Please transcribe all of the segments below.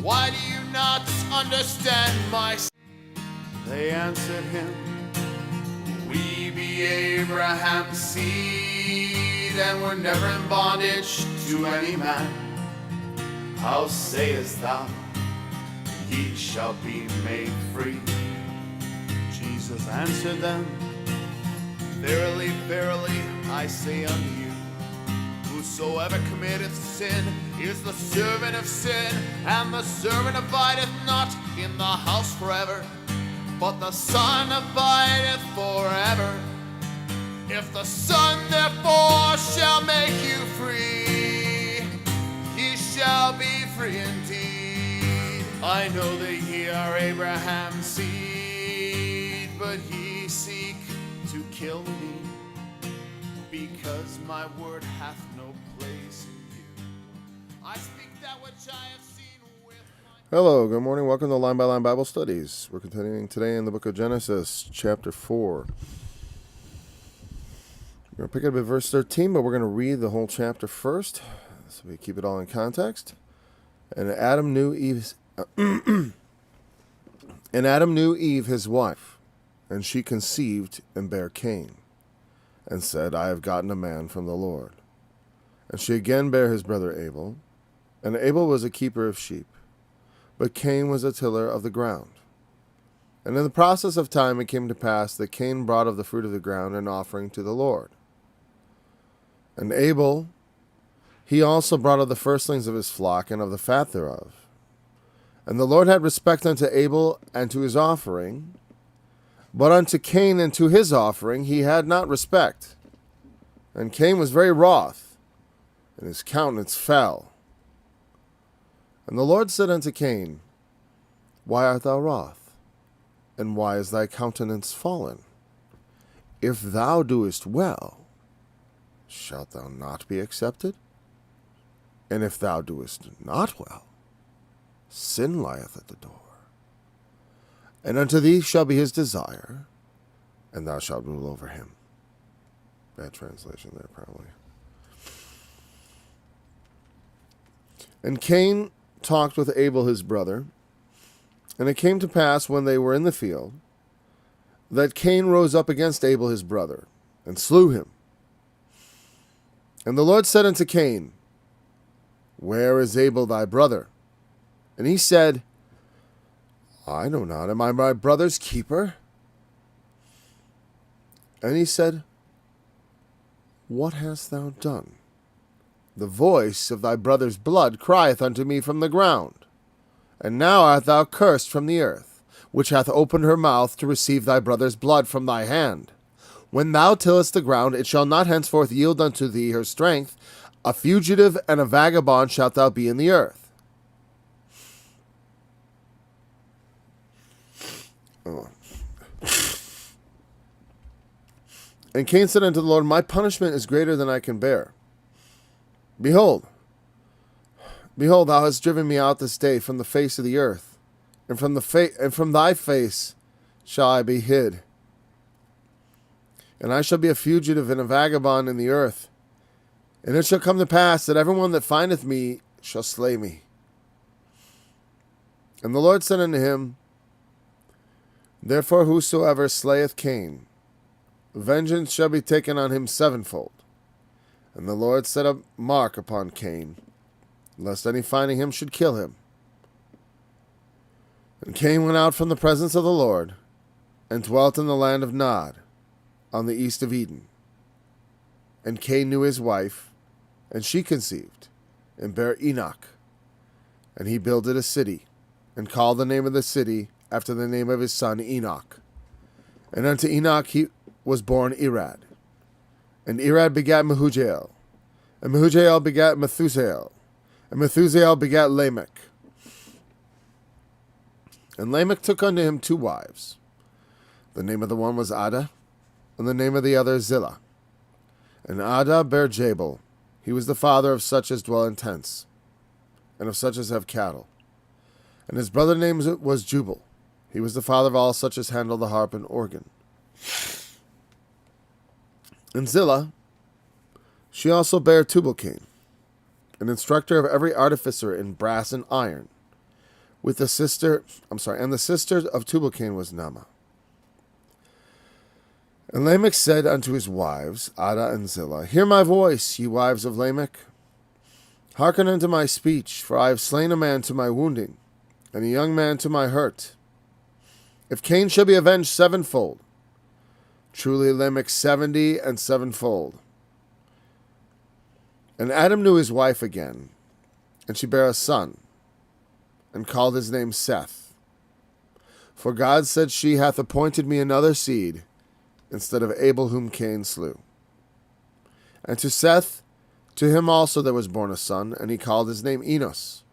Why do you not understand my sin? They answered him, we be Abraham's seed, and were never in bondage to any man. How sayest thou, ye shall be made free? Jesus answered them, verily, verily, I say unto you, whosoever committeth sin is the servant of sin, and the servant abideth not in the house forever, but the Son abideth forever. If the Son therefore shall make you free, ye shall be free indeed. I know that ye are Abraham's seed, but ye seek to kill me, because my word hath no place in you. I speak that which I have seen with my... Hello, good morning. Welcome to Line by Line Bible Studies. We're continuing today in the book of Genesis, chapter 4. We're going to pick up at verse 13, but we're going to read the whole chapter first, so we keep it all in context. And Adam knew Eve, his wife, and she conceived and bare Cain, and said, I have gotten a man from the Lord. And she again bare his brother Abel, and Abel was a keeper of sheep, but Cain was a tiller of the ground. And in the process of time it came to pass that Cain brought of the fruit of the ground an offering to the Lord. And Abel, he also brought of the firstlings of his flock and of the fat thereof. And the Lord had respect unto Abel and to his offering, but unto Cain and to his offering he had not respect. And Cain was very wroth, and his countenance fell. And the Lord said unto Cain, Why art thou wroth? And why is thy countenance fallen? If thou doest well, shalt thou not be accepted? And if thou doest not well, sin lieth at the door. And unto thee shall be his desire, and thou shalt rule over him. Bad translation there, probably. And Cain talked with Abel his brother, and it came to pass when they were in the field, that Cain rose up against Abel his brother, and slew him. And the Lord said unto Cain, Where is Abel thy brother? And he said, I know not, am I my brother's keeper? And he said, What hast thou done? The voice of thy brother's blood crieth unto me from the ground. And now art thou cursed from the earth, which hath opened her mouth to receive thy brother's blood from thy hand. When thou tillest the ground, it shall not henceforth yield unto thee her strength. A fugitive and a vagabond shalt thou be in the earth. And Cain said unto the Lord, My punishment is greater than I can bear. Behold, thou hast driven me out this day from the face of the earth, and from thy face shall I be hid. And I shall be a fugitive and a vagabond in the earth. And it shall come to pass that every one that findeth me shall slay me. And the Lord said unto him, Therefore whosoever slayeth Cain, vengeance shall be taken on him sevenfold. And the Lord set a mark upon Cain, lest any finding him should kill him. And Cain went out from the presence of the Lord, and dwelt in the land of Nod, on the east of Eden. And Cain knew his wife, and she conceived, and bare Enoch. And he builded a city, and called the name of the city after the name of his son Enoch. And unto Enoch he was born Irad. And Irad begat Mehujael. And Mehujael begat Methusael. And Methusael begat Lamech. And Lamech took unto him 2 wives. The name of the one was Adah, and the name of the other Zillah. And Adah bare Jabal. He was the father of such as dwell in tents, and of such as have cattle. And his brother name was Jubal. He was the father of all such as handle the harp and organ. And Zillah, she also bare Tubal-Cain, an instructor of every artificer in brass and iron. with the sister, and the sister of Tubal-Cain was Naamah. And Lamech said unto his wives, Adah and Zillah, Hear my voice, ye wives of Lamech. Hearken unto my speech, for I have slain a man to my wounding, and a young man to my hurt. If Cain shall be avenged sevenfold, truly Lamech 70 and sevenfold. And Adam knew his wife again, and she bare a son, and called his name Seth. For God said, She hath appointed me another seed, instead of Abel whom Cain slew. And to Seth, to him also there was born a son, and he called his name Enos.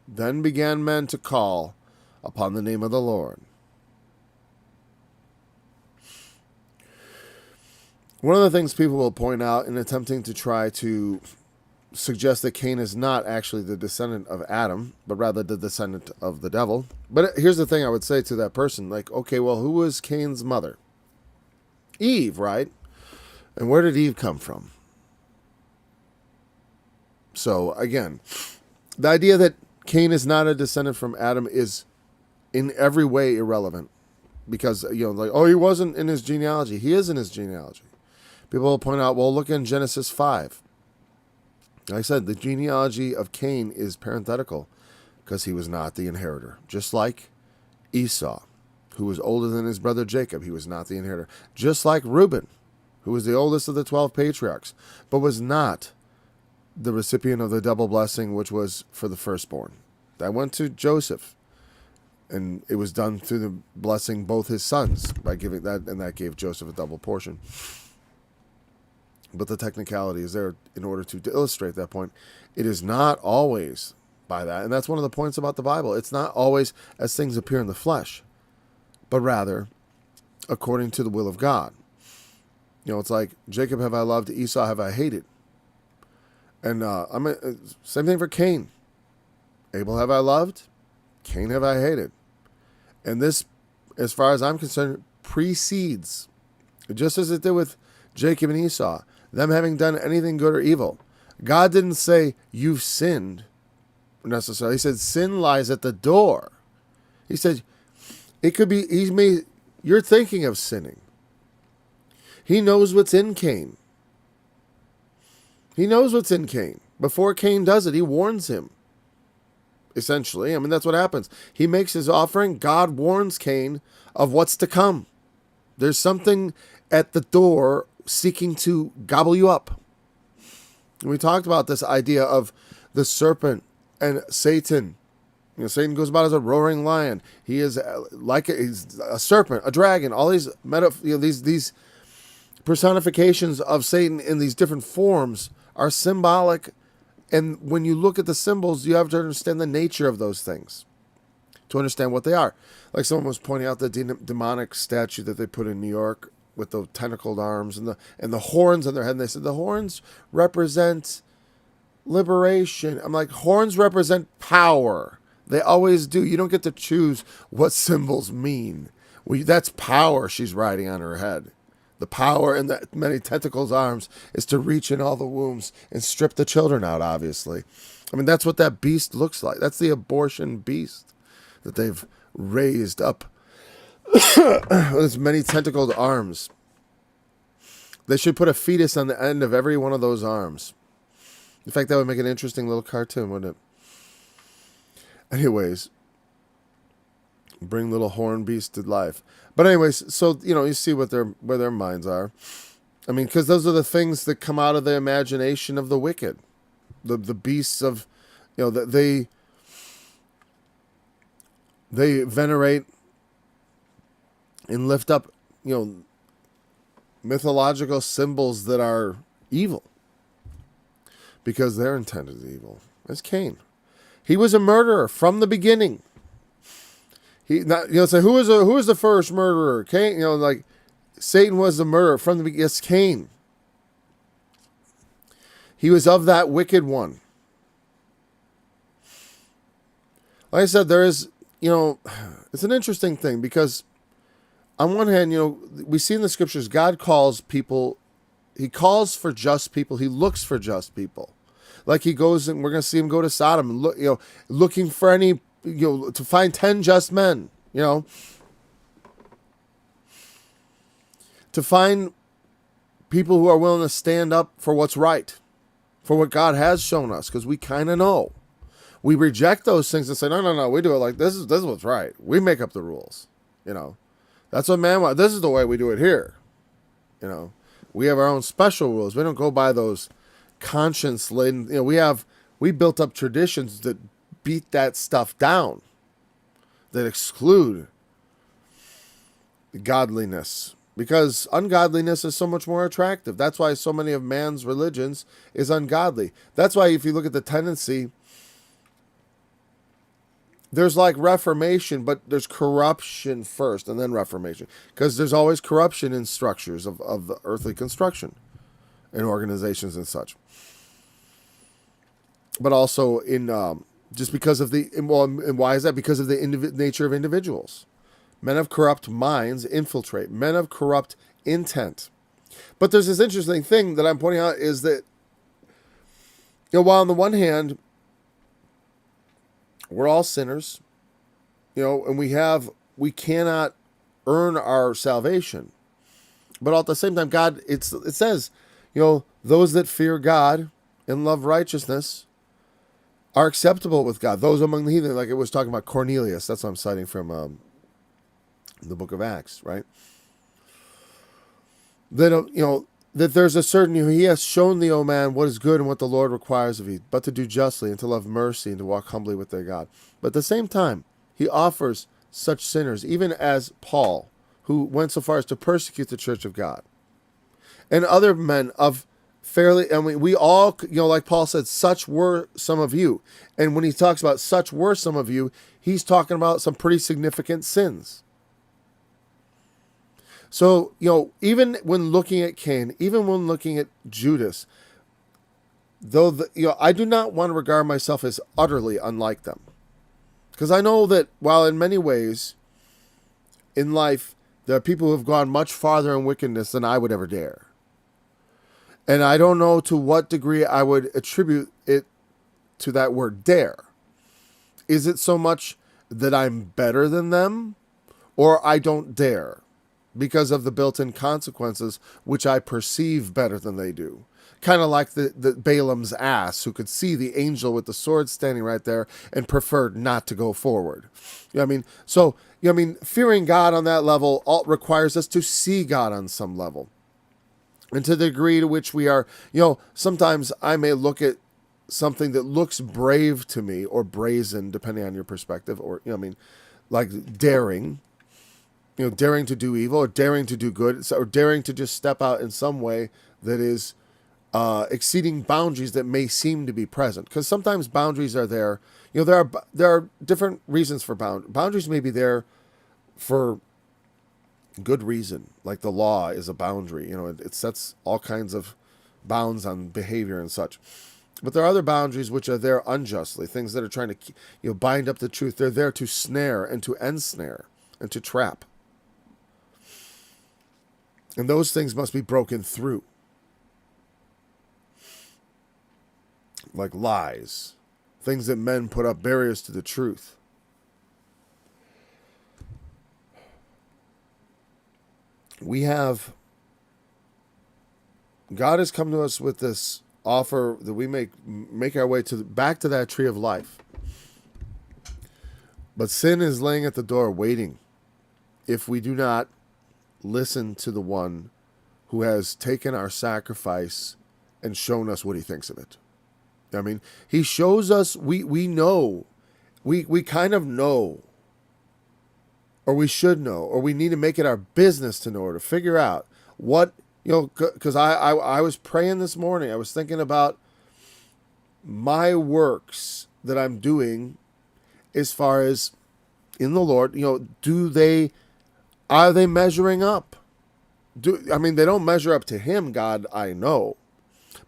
Then began men to call upon the name of the Lord. One of the things people will point out in attempting to try to suggest that Cain is not actually the descendant of Adam, but rather the descendant of the devil. But here's the thing I would say to that person, like, okay, well, who was Cain's mother? Eve, right? And where did Eve come from? So, again, the idea that Cain is not a descendant from Adam is in every way irrelevant. Because, he wasn't in his genealogy. He is in his genealogy. People will point out, well, look in Genesis 5. Like I said, the genealogy of Cain is parenthetical because he was not the inheritor. Just like Esau, who was older than his brother Jacob, he was not the inheritor. Just like Reuben, who was the oldest of the 12 patriarchs, but was not the recipient of the double blessing, which was for the firstborn. That went to Joseph, and it was done through the blessing both his sons by giving that, and that gave Joseph a double portion. But the technicality is there in order to illustrate that point. It is not always by that, and that's one of the points about the Bible. It's not always as things appear in the flesh, but rather according to the will of God. It's like, Jacob have I loved, Esau have I hated. And same thing for Cain. Abel have I loved, Cain have I hated. And this, as far as I'm concerned, precedes, just as it did with Jacob and Esau, them having done anything good or evil. God didn't say, you've sinned, necessarily. He said, sin lies at the door. He said, it could be, you're thinking of sinning. He knows what's in Cain. He knows what's in Cain. Before Cain does it, he warns him. Essentially, that's what happens. He makes his offering. God warns Cain of what's to come. There's something at the door seeking to gobble you up. And we talked about this idea of the serpent and Satan. Satan goes about as a roaring lion. He is he's a serpent, a dragon. All these these personifications of Satan in these different forms are symbolic. And when you look at the symbols, you have to understand the nature of those things to understand what they are. Like someone was pointing out the demonic statue that they put in New York with the tentacled arms and the horns on their head. And they said the horns represent liberation. I'm like, horns represent power. They always do. You don't get to choose what symbols mean. That's power she's riding on her head. The power in the many tentacles arms is to reach in all the wombs and strip the children out, obviously. That's what that beast looks like. That's the abortion beast that they've raised up with its many tentacled arms. They should put a fetus on the end of every one of those arms. In fact, that would make an interesting little cartoon, wouldn't it? Anyways, bring little horn beasts to life. But anyways, so you see where their minds are. Because those are the things that come out of the imagination of the wicked, the beasts of, they venerate and lift up, mythological symbols that are evil because they're intended as evil. That's Cain. He was a murderer from the beginning. Say who was the first murderer? Cain. Satan was the murderer from the beginning. Yes, Cain. He was of that wicked one. Like I said, there is, it's an interesting thing because on one hand, we see in the scriptures, God calls people, he calls for just people. He looks for just people. Like he goes, and we're going to see him go to Sodom and look, looking for any to find 10 just men, to find people who are willing to stand up for what's right, for what God has shown us, because we kind of know. We reject those things and say, no, we do it like this is what's right. We make up the rules. That's what man wants. This is the way we do it here. We have our own special rules. We don't go by those conscience laden. We built up traditions that beat that stuff down, that exclude godliness, because ungodliness is so much more attractive. That's why so many of man's religions is ungodly. That's why if you look at the tendency, there's like reformation, but there's corruption first and then reformation, because there's always corruption in structures of the earthly construction and organizations and such. But also in just because of and why is that? Because of the nature of individuals. Men of corrupt minds infiltrate. Men of corrupt intent. But there's this interesting thing that I'm pointing out is that, while on the one hand, we're all sinners, and we cannot earn our salvation. But at the same time, God, it says, those that fear God and love righteousness are acceptable with God. Those among the heathen, like it was talking about Cornelius. That's what I'm citing from the book of Acts, right? That, that there's a certain, he has shown thee, O man, what is good and what the Lord requires of thee, but to do justly and to love mercy and to walk humbly with their God. But at the same time, he offers such sinners, even as Paul, who went so far as to persecute the church of God, and other men of fairly, we all, like Paul said, such were some of you. And when he talks about such were some of you, he's talking about some pretty significant sins. So, even when looking at Cain, even when looking at Judas, though, I do not want to regard myself as utterly unlike them. Because I know that while in many ways in life, there are people who have gone much farther in wickedness than I would ever dare. And I don't know to what degree I would attribute it to that word dare. Is it so much that I'm better than them, or I don't dare because of the built-in consequences which I perceive better than they do? Kind of like the Balaam's ass, who could see the angel with the sword standing right there and preferred not to go forward. So, fearing God on that level requires us to see God on some level. And to the degree to which we are, sometimes I may look at something that looks brave to me, or brazen, depending on your perspective, or, like daring, daring to do evil, or daring to do good, or daring to just step out in some way that is exceeding boundaries that may seem to be present. Because sometimes boundaries are there. There are different reasons for boundaries may be there for good reason, like the law is a boundary. It sets all kinds of bounds on behavior and such. But there are other boundaries which are there unjustly, things that are trying to bind up the truth. They're there to snare and to ensnare and to trap. And those things must be broken through. Like lies, things that men put up barriers to the truth. God has come to us with this offer that we make our way back to that tree of life. But sin is laying at the door waiting if we do not listen to the one who has taken our sacrifice and shown us what he thinks of it. He shows us, we know, we kind of know, or we should know, or we need to make it our business to know, or to figure out what, because I was praying this morning. I was thinking about my works that I'm doing as far as in the Lord, are they measuring up? They don't measure up to him, God, I know.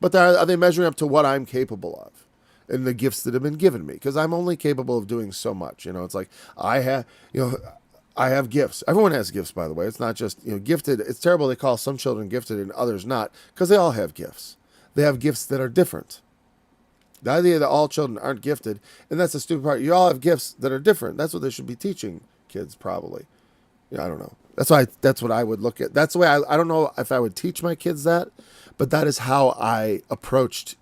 But are they measuring up to what I'm capable of and the gifts that have been given me? Because I'm only capable of doing so much. It's like I have gifts. Everyone has gifts, by the way. It's not just, gifted. It's terrible they call some children gifted and others not, because they all have gifts. They have gifts that are different. The idea that all children aren't gifted, and that's the stupid part. You all have gifts that are different. That's what they should be teaching kids, probably. Yeah, I don't know. That's what I would look at. That's the way I don't know if I would teach my kids that, but that is how I approached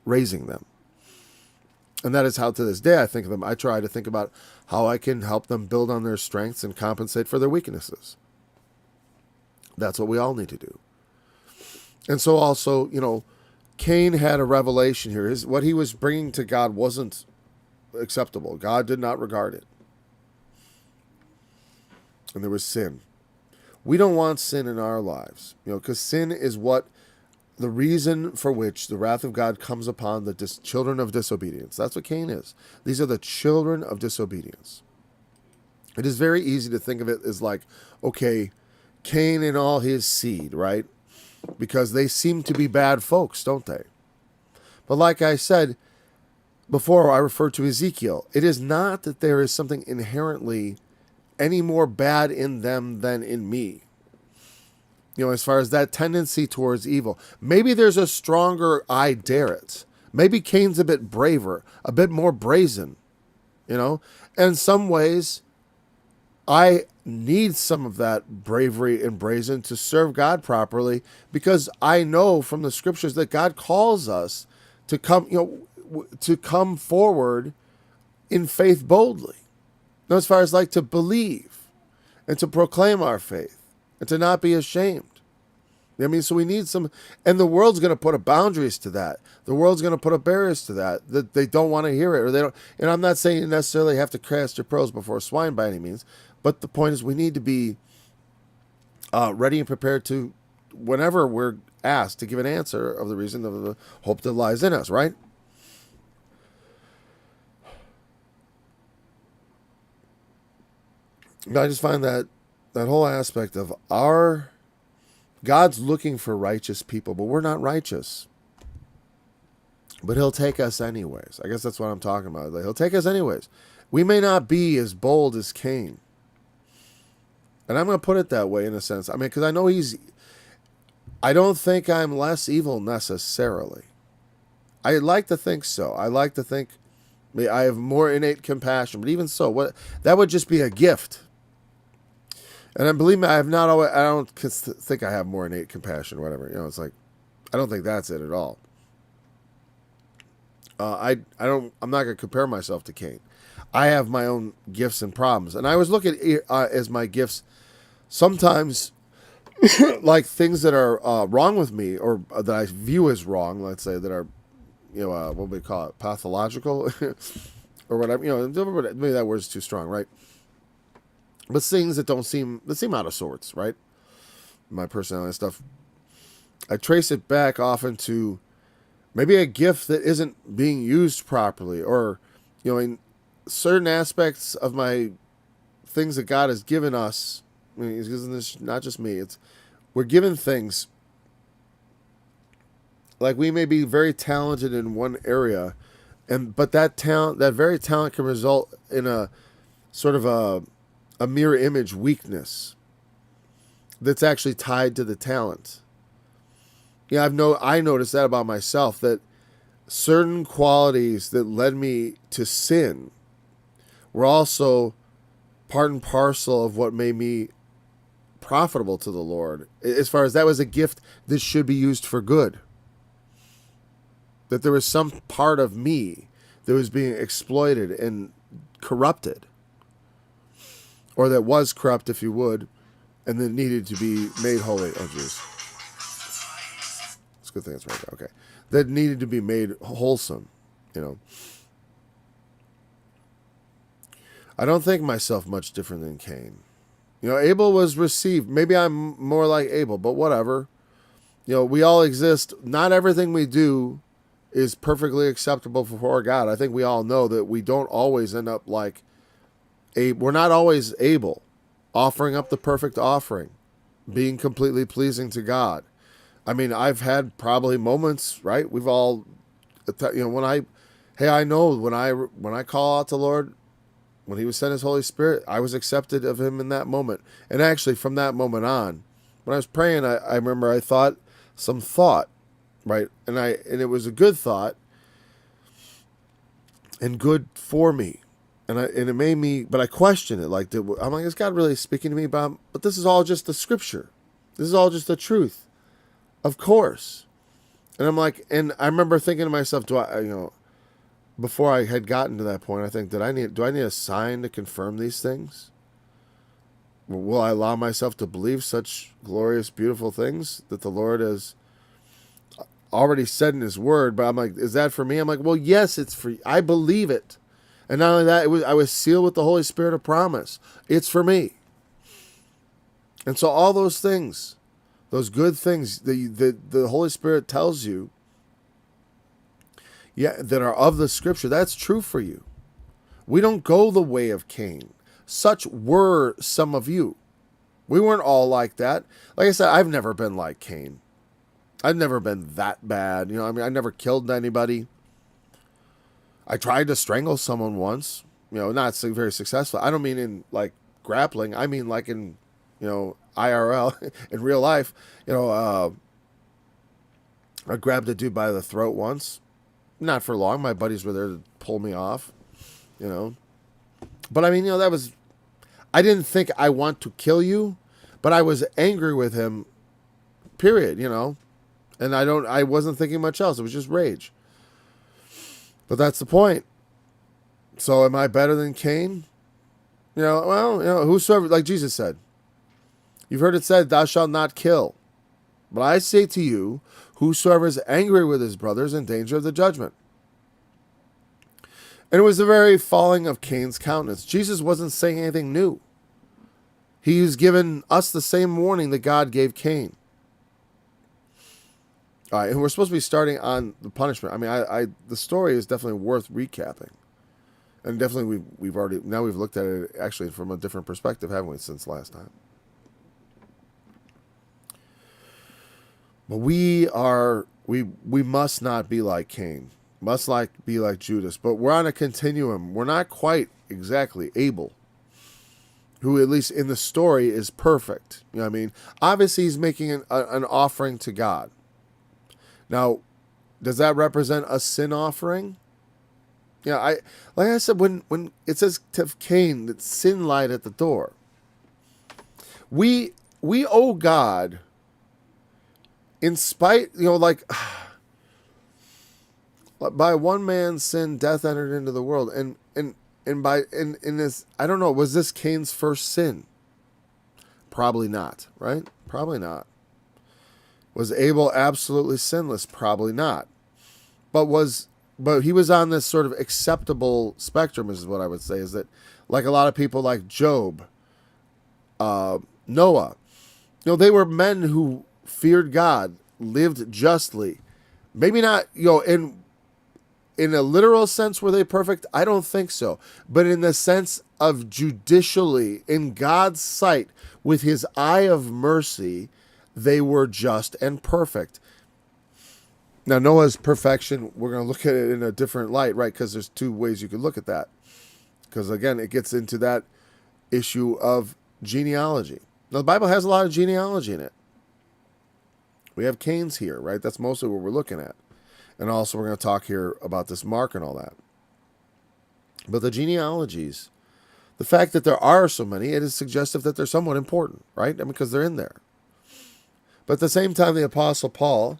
raising them. And that is how to this day I think of them. I try to think about how I can help them build on their strengths and compensate for their weaknesses. That's what we all need to do. And so also, Cain had a revelation here. What he was bringing to God wasn't acceptable. God did not regard it. And there was sin. We don't want sin in our lives, because sin is the reason for which the wrath of God comes upon the children of disobedience. That's what Cain is. These are the children of disobedience. It is very easy to think of it as like, okay, Cain and all his seed, right? Because they seem to be bad folks, don't they? But like I said before, I referred to Ezekiel. It is not that there is something inherently any more bad in them than in me. As far as that tendency towards evil. Maybe there's a stronger I dare it. Maybe Cain's a bit braver, a bit more brazen, And in some ways, I need some of that bravery and brazen to serve God properly, because I know from the scriptures that God calls us to come forward in faith boldly. As far as to believe and to proclaim our faith and to not be ashamed. So we need some, and the world's going to put up boundaries to that. The world's going to put up barriers to that they don't want to hear it, or they don't. And I'm not saying you necessarily have to cast your pearls before swine by any means, but the point is we need to be ready and prepared to, whenever we're asked to give an answer of the reason of the hope that lies in us, right? I just find that whole aspect of God's looking for righteous people, but we're not righteous. But he'll take us anyways. I guess that's what I'm talking about. He'll take us anyways. We may not be as bold as Cain. And I'm going to put it that way in a sense. Because I know I don't think I'm less evil necessarily. I like to think so. I like to think I have more innate compassion. But even so, that would just be a gift. And believe me, I don't think I have more innate compassion or whatever. It's like, I don't think that's it at all. I'm not going to compare myself to Cain. I have my own gifts and problems. And I always look at as my gifts sometimes like things that are wrong with me, or that I view as wrong, let's say, that are, what do we call it, pathological or whatever. Maybe that word's too strong, right? But things that seem out of sorts, right? My personality and stuff. I trace it back often to maybe a gift that isn't being used properly, or, in certain aspects of my things that God has given us. He's given this, not just me. We're given things. Like we may be very talented in one area, but that very talent can result in a sort of a mirror image weakness that's actually tied to the talent. I noticed that about myself, that certain qualities that led me to sin were also part and parcel of what made me profitable to the Lord, as far as that was a gift that should be used for good. That there was some part of me that was being exploited and corrupted, or that was corrupt, if you would, and then needed to be made holy. Oh, jeez. It's a good thing it's right there. Okay. That needed to be made wholesome, I don't think myself much different than Cain. Abel was received. Maybe I'm more like Abel, but whatever. We all exist. Not everything we do is perfectly acceptable before God. I think we all know that we don't always end up like we're not always Abel, offering up the perfect offering, being completely pleasing to God. I've had probably moments, right? We've all, I know when I call out to the Lord, when he was sent his Holy Spirit, I was accepted of him in that moment. And actually from that moment on, when I was praying, I remember I thought some thought, right? And it was a good thought. and good for me. And it made me, but I questioned it. Like, I'm like, is God really speaking to me about? But this is all just the scripture. This is all just the truth, of course. And I'm like, and I remember thinking to myself, before I had gotten to that point, I think, do I need a sign to confirm these things? Will I allow myself to believe such glorious, beautiful things that the Lord has already said in His Word? But I'm like, is that for me? I'm like, well, yes, it's for you. I believe it. And not only that, I was sealed with the Holy Spirit of promise. It's for me. And so all those things, those good things that the Holy Spirit tells you, that are of the Scripture, that's true for you. We don't go the way of Cain. Such were some of you. We weren't all like that. Like I said, I've never been like Cain. I've never been that bad. I never killed anybody. I tried to strangle someone once, not very successful. I don't mean in like grappling. I mean like in, IRL, in real life. I grabbed a dude by the throat once. Not for long. My buddies were there to pull me off, But I mean, I didn't think I want to kill you, but I was angry with him, period, And I wasn't thinking much else. It was just rage. But that's the point. So am I better than Cain? Whosoever, like Jesus said, you've heard it said, thou shalt not kill. But I say to you, whosoever is angry with his brother is in danger of the judgment. And it was the very falling of Cain's countenance. Jesus wasn't saying anything new. He was giving us the same warning that God gave Cain. All right, and we're supposed to be starting on the punishment. I mean, the story is definitely worth recapping. And definitely we've looked at it actually from a different perspective, haven't we, since last time? But we must not be like Cain. Must be like Judas. But we're on a continuum. We're not quite exactly Abel, who at least in the story is perfect. You know what I mean? Obviously, he's making an offering to God. Now, does that represent a sin offering? Yeah, like I said, when it says to Cain that sin lied at the door, we owe God, in spite, by one man's sin, death entered into the world, and in this, I don't know, was this Cain's first sin? Probably not, right? Probably not. Was Abel absolutely sinless? Probably not. But he was on this sort of acceptable spectrum, is what I would say, is that like a lot of people like Job, Noah, they were men who feared God, lived justly. Maybe not, in a literal sense were they perfect? I don't think so. But in the sense of judicially, in God's sight, with his eye of mercy, they were just and perfect. Now, Noah's perfection, we're going to look at it in a different light, right? Because there's two ways you could look at that. Because, again, it gets into that issue of genealogy. Now, the Bible has a lot of genealogy in it. We have Cain's here, right? That's mostly what we're looking at. And also, we're going to talk here about this mark and all that. But the genealogies, the fact that there are so many, it is suggestive that they're somewhat important, right? Because they're in there. But at the same time, the Apostle Paul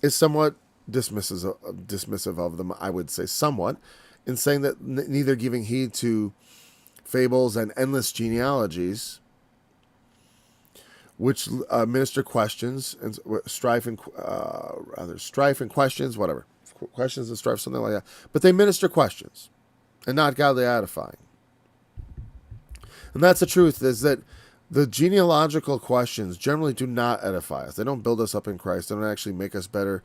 is somewhat dismissive of them, I would say, somewhat, in saying that neither giving heed to fables and endless genealogies, which minister questions and strife and questions, whatever, questions and strife, something like that. But they minister questions, and not godly edifying. And that's the truth, is that the genealogical questions generally do not edify us. They don't build us up in Christ. They don't actually make us better.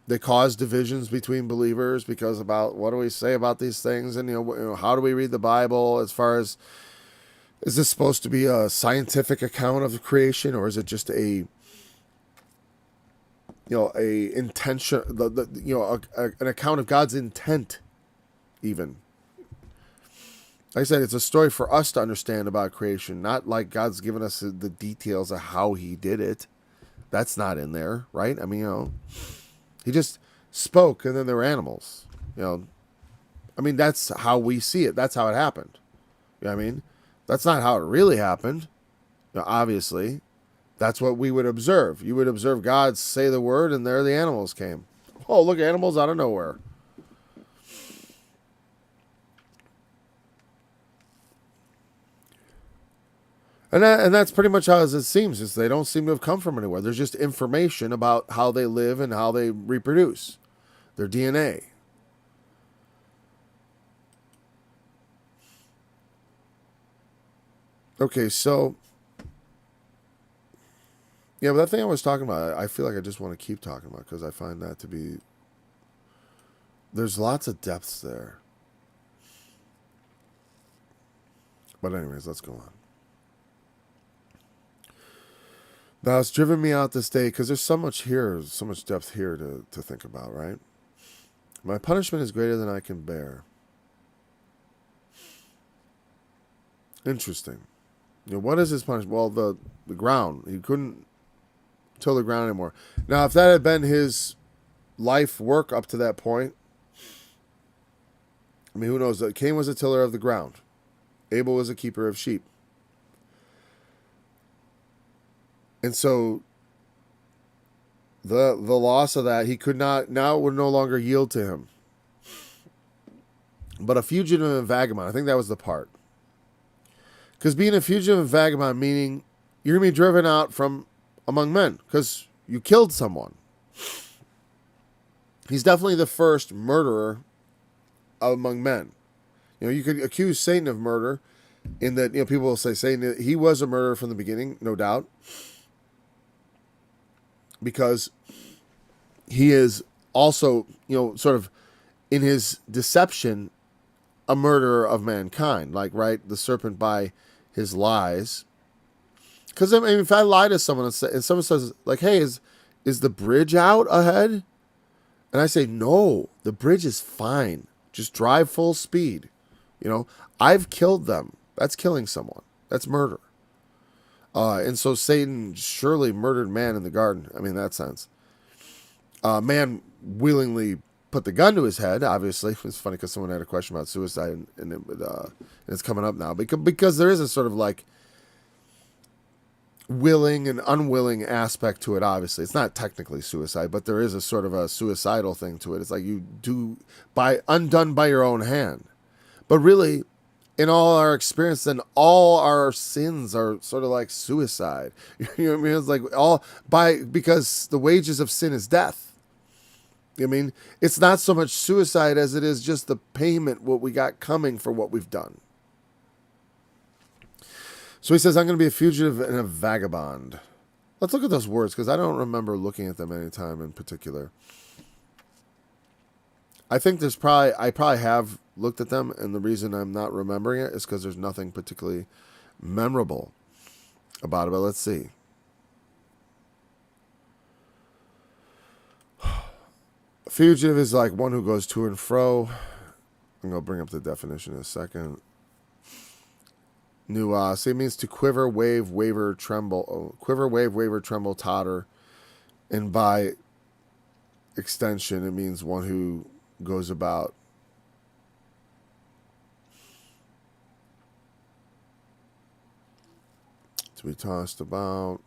They cause divisions between believers because about what do we say about these things, and how do we read the Bible as far as, is this supposed to be a scientific account of the creation, or is it just a intention, an account of God's intent, even? Like I said, it's a story for us to understand about creation, not like God's given us the details of how he did it. That's not in there, right? I mean, he just spoke, and then there were animals. I mean, that's how we see it. That's how it happened. You know what I mean? That's not how it really happened. Now, obviously, that's what we would observe. You would observe God say the word, and there the animals came. Oh, look, animals out of nowhere. And that's pretty much how it seems. Is they don't seem to have come from anywhere. There's just information about how they live and how they reproduce, their DNA. Okay, so yeah, but that thing I was talking about, I feel like I just want to keep talking about because I find that to be, there's lots of depths there. But anyways, let's go on. Now, it's driven me out this day because there's so much here, so much depth here to think about, right? My punishment is greater than I can bear. Interesting. You know, what is his punishment? Well, the ground. He couldn't till the ground anymore. Now, if that had been his life work up to that point, I mean, who knows? Cain was a tiller of the ground. Abel was a keeper of sheep. And so the loss of that, he could not, now it would no longer yield to him. But a fugitive and vagabond, I think that was the part. Because being a fugitive and vagabond, meaning you're going to be driven out from among men because you killed someone. He's definitely the first murderer among men. You know, you could accuse Satan of murder in that, you know, people will say Satan, he was a murderer from the beginning, no doubt. Because he is also, you know, sort of in his deception, a murderer of mankind. Like, right, the serpent by his lies. Because, I mean, if I lie to someone and someone says, like, hey, is the bridge out ahead? And I say, no, the bridge is fine. Just drive full speed. You know, I've killed them. That's killing someone. That's murder. And so Satan surely murdered man in the garden. I mean, in that sense. Man willingly put the gun to his head, obviously. It's funny because someone had a question about suicide, and it's coming up now. Because there is a sort of like willing and unwilling aspect to it, obviously. It's not technically suicide, but there is a sort of a suicidal thing to it. It's like you do undone by your own hand. But really, in all our experience, then all our sins are sort of like suicide. You know what I mean? It's like because the wages of sin is death. I mean, it's not so much suicide as it is just the payment, what we got coming for what we've done. So he says, I'm going to be a fugitive and a vagabond. Let's look at those words because I don't remember looking at them any time in particular. I think I probably have looked at them, and the reason I'm not remembering it is because there's nothing particularly memorable about it. But let's see. Fugitive is like one who goes to and fro. I'm going to bring up the definition in a second. Nuance. It means to quiver, wave, waver, tremble. Quiver, wave, waver, tremble, totter. And by extension, it means one who goes about. To be tossed about.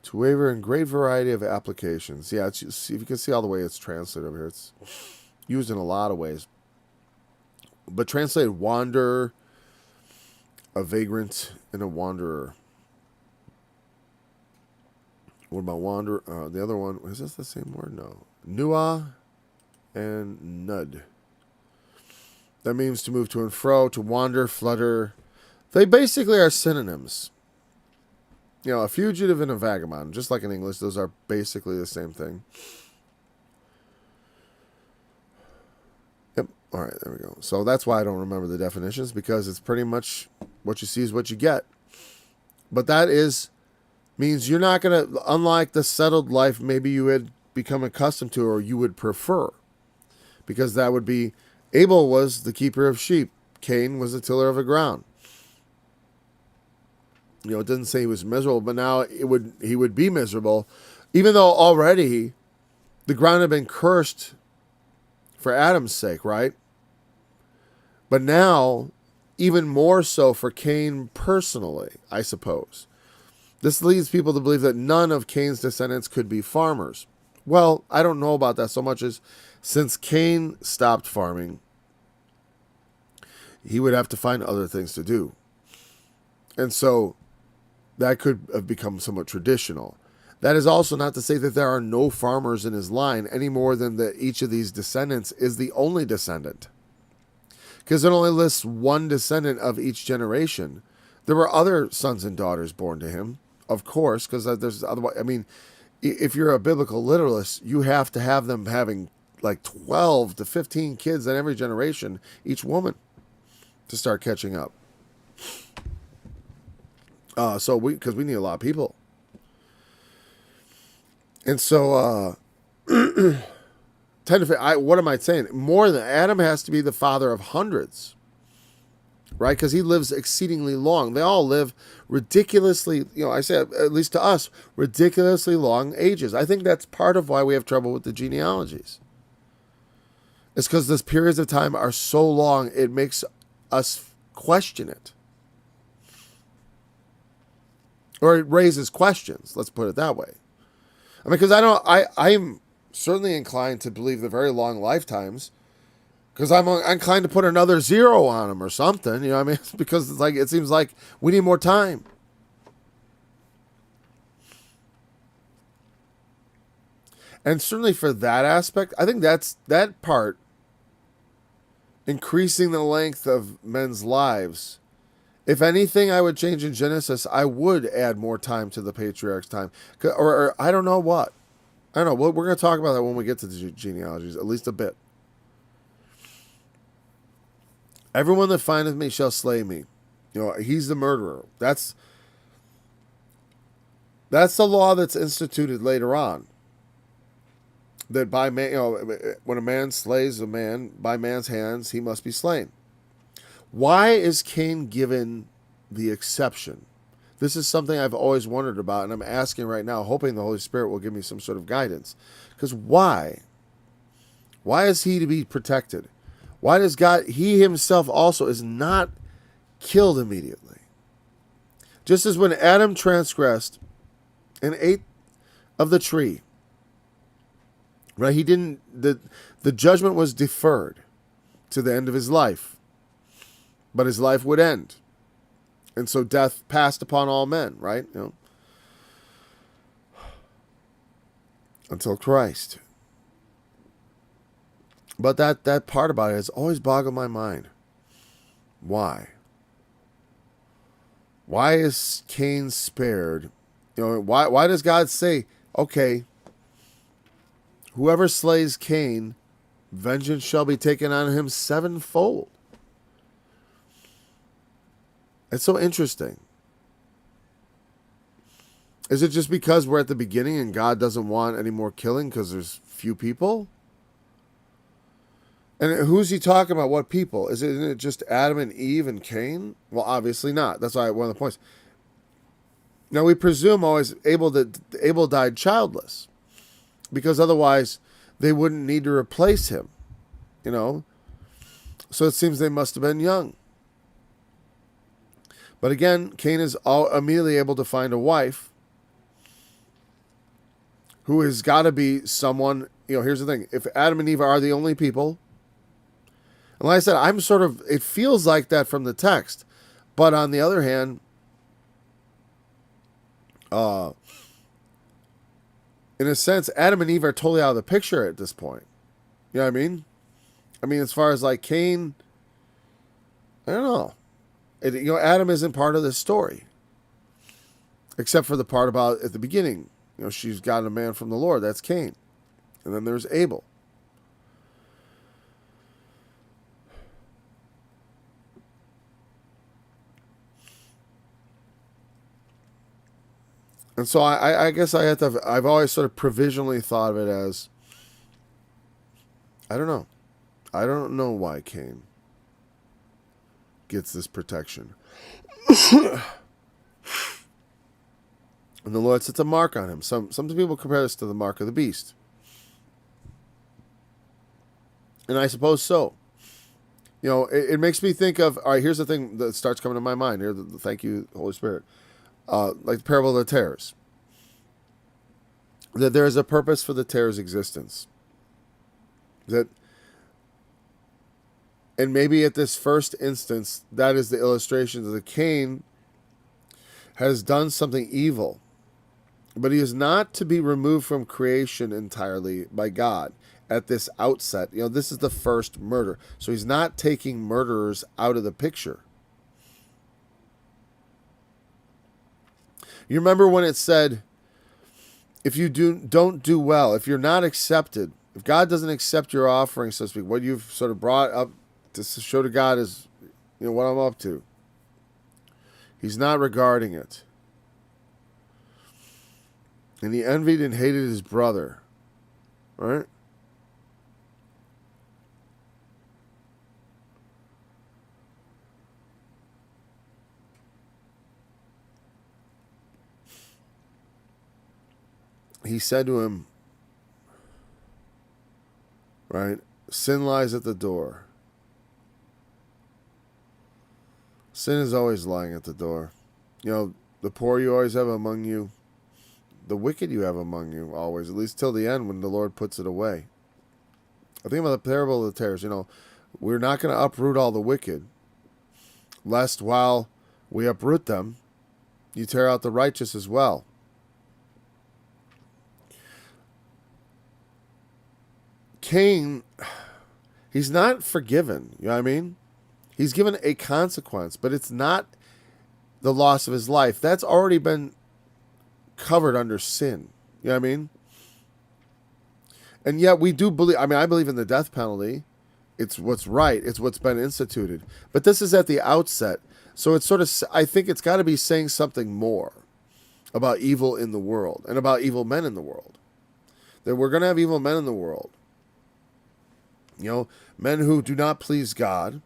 To waver in great variety of applications. Yeah, if you can see all the way it's translated over here. It's used in a lot of ways. But translated wander, a vagrant, and a wanderer. What about wander? The other one, is this the same word? No. Nua and nud. That means to move to and fro, to wander, flutter. They basically are synonyms. You know, a fugitive and a vagabond, just like in English, those are basically the same thing. Yep. All right, there we go. So that's why I don't remember the definitions, because it's pretty much what you see is what you get. But that means you're not going to, unlike the settled life maybe you had become accustomed to or you would prefer. Because that would be, Abel was the keeper of sheep. Cain was the tiller of the ground. You know, it doesn't say he was miserable, but now he would be miserable, even though already the ground had been cursed for Adam's sake, right? But now, even more so for Cain personally, I suppose. This leads people to believe that none of Cain's descendants could be farmers. Well, I don't know about that so much as since Cain stopped farming, he would have to find other things to do. And so that could have become somewhat traditional. That is also not to say that there are no farmers in his line any more than that each of these descendants is the only descendant. Because it only lists one descendant of each generation. There were other sons and daughters born to him, of course, because there's otherwise. I mean, if you're a biblical literalist, you have to have them having like 12 to 15 kids in every generation, each woman, to start catching up. Because we need a lot of people. And so, what am I saying? More than Adam has to be the father of hundreds, right? Because he lives exceedingly long. They all live ridiculously, I say, at least to us, ridiculously long ages. I think that's part of why we have trouble with the genealogies. It's because those periods of time are so long, it makes us question it. Or it raises questions, let's put it that way. I mean, because I'm certainly inclined to believe the very long lifetimes, because I'm inclined to put another 0 on them or something, you know what I mean? Because it's like, it seems like we need more time. And certainly for that aspect, I think that part, increasing the length of men's lives. If anything I would change in Genesis, I would add more time to the patriarch's time. Or I don't know what. I don't know. We're going to talk about that when we get to the genealogies, at least a bit. Everyone that findeth me shall slay me. He's the murderer. That's the law that's instituted later on. That by man, when a man slays a man, by man's hands, he must be slain. Why is Cain given the exception? This is something I've always wondered about, and I'm asking right now, hoping the Holy Spirit will give me some sort of guidance. Because why? Why is he to be protected? Why does God, he himself also is not killed immediately? Just as when Adam transgressed and ate of the tree, right? He didn't, the judgment was deferred to the end of his life. But his life would end. And so death passed upon all men, right? Until Christ. But that part about it has always boggled my mind. Why? Why is Cain spared? Why does God say, okay, whoever slays Cain, vengeance shall be taken on him sevenfold? It's so interesting. Is it just because we're at the beginning and God doesn't want any more killing because there's few people? And who's he talking about? What people? Isn't it just Adam and Eve and Cain? Well, obviously not. That's why one of the points. Now we presume always Abel died childless, because otherwise they wouldn't need to replace him. So it seems they must have been young. But again, Cain is immediately able to find a wife who has got to be someone, here's the thing. If Adam and Eve are the only people, and like I said, it feels like that from the text. But on the other hand, in a sense, Adam and Eve are totally out of the picture at this point. You know what I mean? As far as like Cain, I don't know. Adam isn't part of this story, except for the part about at the beginning. She's got a man from the Lord. That's Cain, and then there's Abel. And so I guess I've always sort of provisionally thought of it as, I don't know. I don't know why Cain gets this protection. And the Lord sets a mark on him. Some people compare this to the mark of the beast. And I suppose so. You know, it makes me think of, all right, here's the thing that starts coming to my mind here. Thank you, Holy Spirit. Like the parable of the tares. That there is a purpose for the tare's existence. That, and maybe at this first instance, that is the illustration that Cain has done something evil. But he is not to be removed from creation entirely by God at this outset. You know, this is the first murder. So he's not taking murderers out of the picture. You remember when it said, if you don't do well, if you're not accepted, if God doesn't accept your offering, so to speak, what you've sort of brought up to show to God is, you know, what I'm up to. He's not regarding it. And he envied and hated his brother. Right? He said to him, right, sin lies at the door. Sin is always lying at the door. You know, the poor you always have among you. The wicked you have among you always, at least till the end when the Lord puts it away. I think about the parable of the tares. You know, we're not going to uproot all the wicked, lest while we uproot them, you tear out the righteous as well. Cain, he's not forgiven. You know what I mean? He's given a consequence, but it's not the loss of his life. That's already been covered under sin. You know what I mean? And yet we do believe, I mean, I believe in the death penalty. It's what's right. It's what's been instituted. But this is at the outset. So it's sort of, I think it's got to be saying something more about evil in the world and about evil men in the world. That we're going to have evil men in the world. You know, men who do not please God.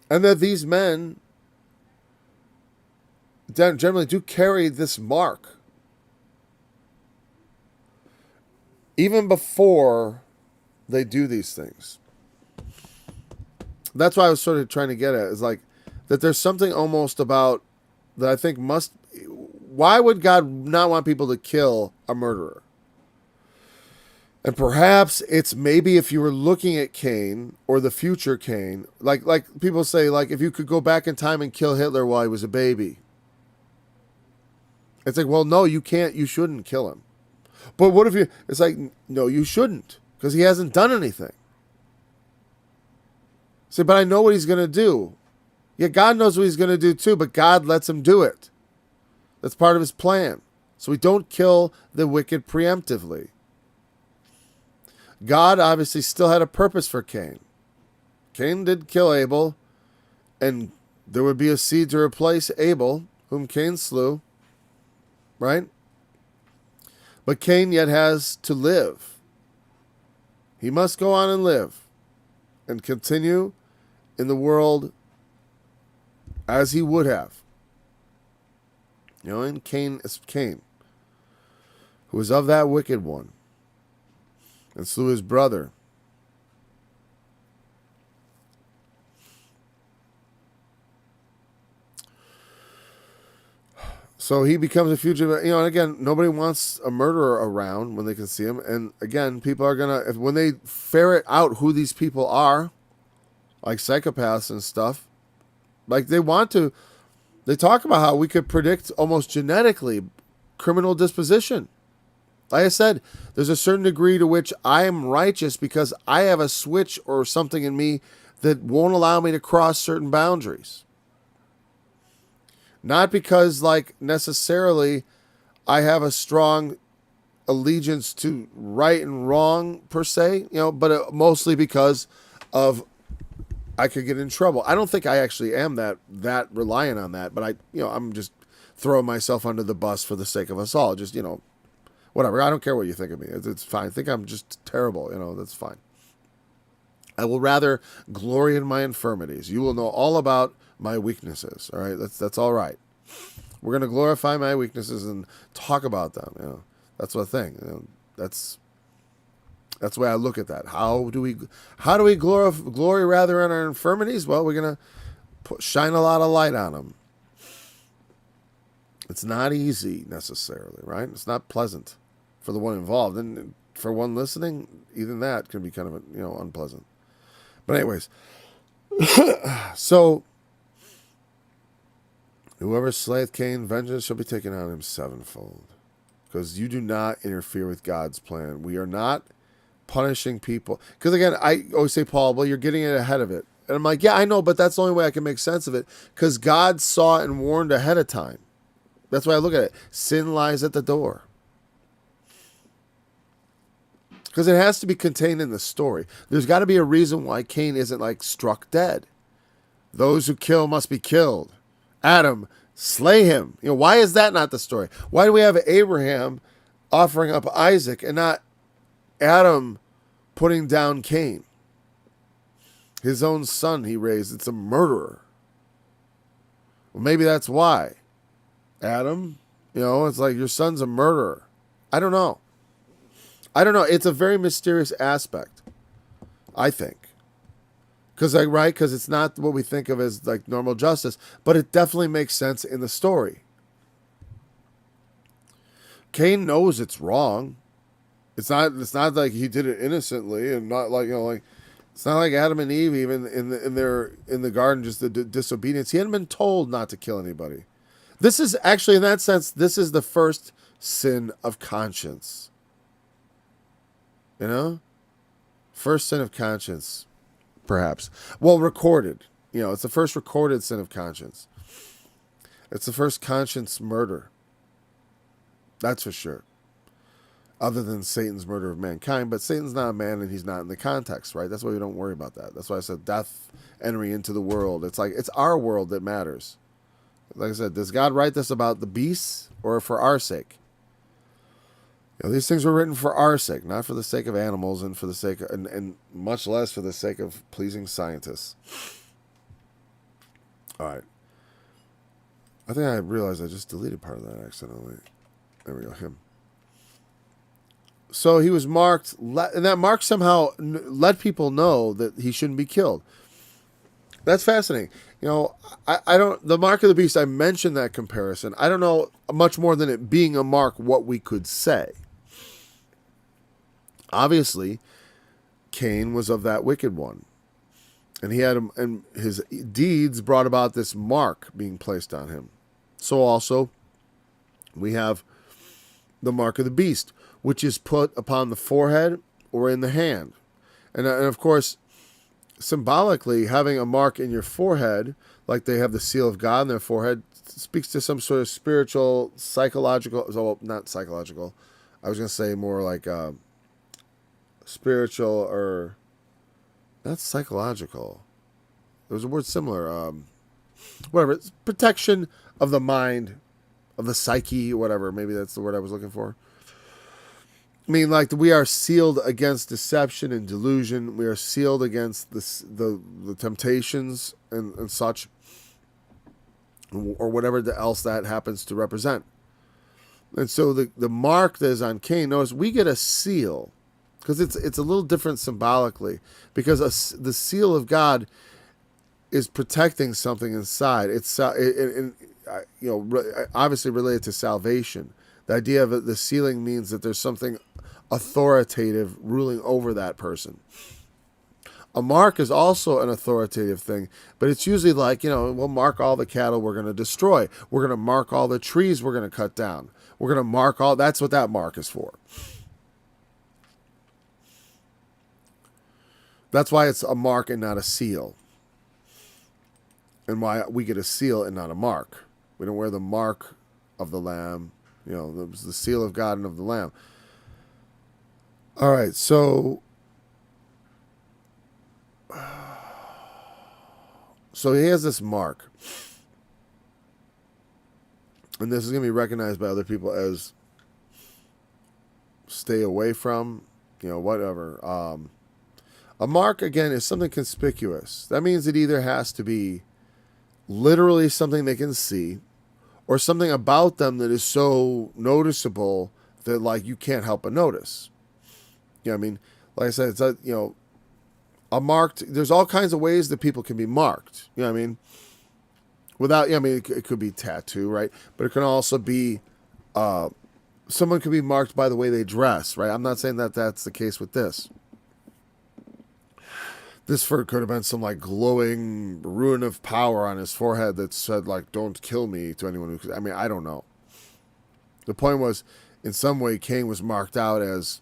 And that these men generally do carry this mark. Even before they do these things. That's why I was sort of trying to get at, is like, that there's something almost about, that I think must, why would God not want people to kill a murderer? And perhaps it's maybe if you were looking at Cain or the future Cain, like people say, like if you could go back in time and kill Hitler while he was a baby. It's like, well, no, you can't, you shouldn't kill him. But what if you, it's like, no, you shouldn't, because he hasn't done anything. Say, but I know what he's going to do. Yeah, God knows what he's going to do too, but God lets him do it. That's part of his plan. So we don't kill the wicked preemptively. God obviously still had a purpose for Cain. Cain did kill Abel, and there would be a seed to replace Abel, whom Cain slew, right? But Cain yet has to live. He must go on and live and continue in the world as he would have. You know, and Cain is Cain, who was of that wicked one, and slew his brother. So he becomes a fugitive. You know, and again, nobody wants a murderer around when they can see him. And again, people are going to, when they ferret out who these people are, like psychopaths and stuff, like they talk about how we could predict almost genetically criminal disposition. Like I said, there's a certain degree to which I am righteous because I have a switch or something in me that won't allow me to cross certain boundaries. Not because, like, necessarily I have a strong allegiance to right and wrong, per se, you know, but mostly because of I could get in trouble. I don't think I actually am that reliant on that, but I'm just throwing myself under the bus for the sake of us all. Just, whatever. I don't care what you think of me. It's fine. I think I'm just terrible. That's fine. I will rather glory in my infirmities. You will know all about my weaknesses. All right. That's all right. We're going to glorify my weaknesses and talk about them. That's the thing. That's the way I look at that. How do we glory rather in our infirmities? Well, we're gonna shine a lot of light on them. It's not easy necessarily, right? It's not pleasant for the one involved, and for one listening, even that can be kind of unpleasant. But anyways, so whoever slayeth Cain, vengeance shall be taken on him sevenfold. Because you do not interfere with God's plan. We are not punishing people. Because again, I always say, Paul, well, you're getting it ahead of it. And I'm like, yeah, I know, but that's the only way I can make sense of it. Because God saw and warned ahead of time. That's why I look at it. Sin lies at the door. Because it has to be contained in the story. There's got to be a reason why Cain isn't like struck dead. Those who kill must be killed. Adam, slay him. Why is that not the story? Why do we have Abraham offering up Isaac and not Adam putting down Cain? His own son he raised. It's a murderer. Well, maybe that's why. Adam, it's like your son's a murderer. I don't know. It's a very mysterious aspect, I think. Because it's not what we think of as like normal justice, but it definitely makes sense in the story. Cain knows it's wrong. It's not like he did it innocently, and not like it's not like Adam and Eve even in the garden, just the disobedience. He hadn't been told not to kill anybody. This is actually, in that sense, this is the first sin of conscience. First sin of conscience. Perhaps. Well, recorded. It's the first recorded sin of conscience. It's the first conscience murder. That's for sure. Other than Satan's murder of mankind. But Satan's not a man and he's not in the context, right? That's why we don't worry about that. That's why I said death entering into the world. It's like, it's our world that matters. Like I said, does God write this about the beasts or for our sake? These things were written for our sake, not for the sake of animals and for the sake of, and much less for the sake of pleasing scientists. All right. I think I realized I just deleted part of that accidentally. There we go, him. So he was marked, and that mark somehow let people know that he shouldn't be killed. That's fascinating. I don't, the mark of the beast, I mentioned that comparison. I don't know much more than it being a mark what we could say. Obviously, Cain was of that wicked one. And he had, and his deeds brought about this mark being placed on him. So also, we have the mark of the beast, which is put upon the forehead or in the hand. And of course, symbolically, having a mark in your forehead, like they have the seal of God in their forehead, speaks to some sort of spiritual, psychological, well, not psychological, I was going to say more like spiritual, or not psychological. There's a word similar. Whatever. It's protection of the mind, of the psyche, whatever. Maybe that's the word I was looking for. I mean, like, we are sealed against deception and delusion. We are sealed against the temptations and such, or whatever else that happens to represent. And so the mark that is on Cain, notice we get a seal, because it's a little different symbolically, because the seal of God is protecting something inside. It's obviously related to salvation. The idea of the sealing means that there's something authoritative ruling over that person. A mark is also an authoritative thing, but it's usually like, we'll mark all the cattle we're going to destroy. We're going to mark all the trees we're going to cut down. We're going to mark all, that's what that mark is for. That's why it's a mark and not a seal. And why we get a seal and not a mark. We don't wear the mark of the Lamb. The seal of God and of the Lamb. All right, so he has this mark. And this is going to be recognized by other people as stay away from, whatever. A mark, again, is something conspicuous. That means it either has to be literally something they can see, or something about them that is so noticeable that, like, you can't help but notice. I mean, like I said, it's a, a marked. There's all kinds of ways that people can be marked. You know what I mean? Without, it could be tattoo, right? But it can also be, someone could be marked by the way they dress, right? I'm not saying that that's the case with this. This could have been some like glowing rune of power on his forehead that said like, "Don't kill me" to anyone who. I don't know. The point was, in some way, Cain was marked out as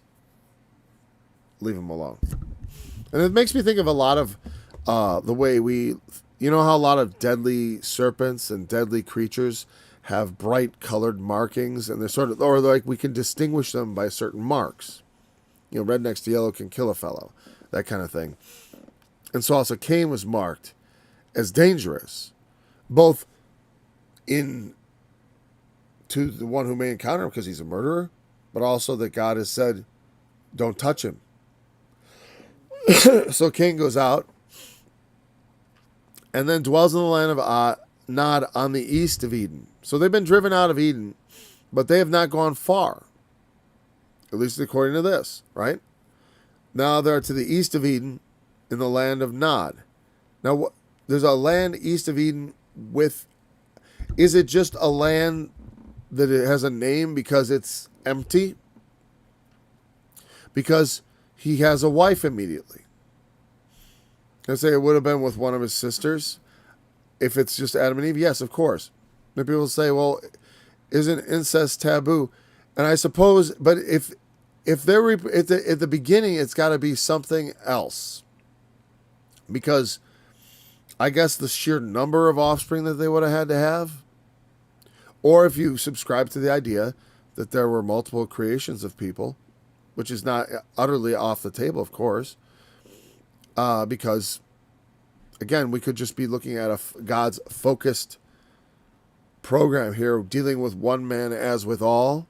leave him alone, and it makes me think of a lot of the way we, how a lot of deadly serpents and deadly creatures have bright colored markings, and they're sort of, or like we can distinguish them by certain marks. Red next to yellow can kill a fellow, that kind of thing. And so also Cain was marked as dangerous, both to the one who may encounter him because he's a murderer, but also that God has said, don't touch him. So Cain goes out and then dwells in the land of Nod on the east of Eden. So they've been driven out of Eden, but they have not gone far, at least according to this, right? Now they're to the east of Eden, in the land of Nod. Now, there's a land east of Eden is it just a land that it has a name because it's empty? Because he has a wife immediately. I say it would have been with one of his sisters. If it's just Adam and Eve, yes, of course. And people say, well, isn't incest taboo? And I suppose, but if they're at the beginning, it's got to be something else. Because I guess the sheer number of offspring that they would have had to have, or if you subscribe to the idea that there were multiple creations of people, which is not utterly off the table, of course, because, again, we could just be looking at God's focused program here, dealing with one man as with all,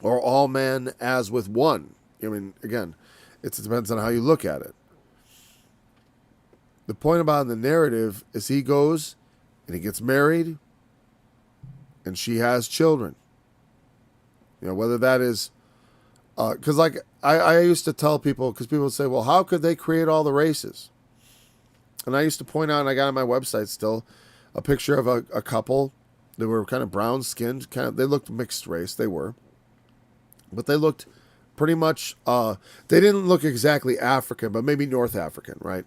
or all men as with one. Again, it depends on how you look at it. The point about the narrative is he goes and he gets married and she has children. Whether that is, because like I used to tell people, because people would say, well, how could they create all the races? And I used to point out, and I got on my website still, a picture of a couple. They were kind of brown skinned, they looked mixed race, they were. But they looked pretty much, they didn't look exactly African, but maybe North African, right?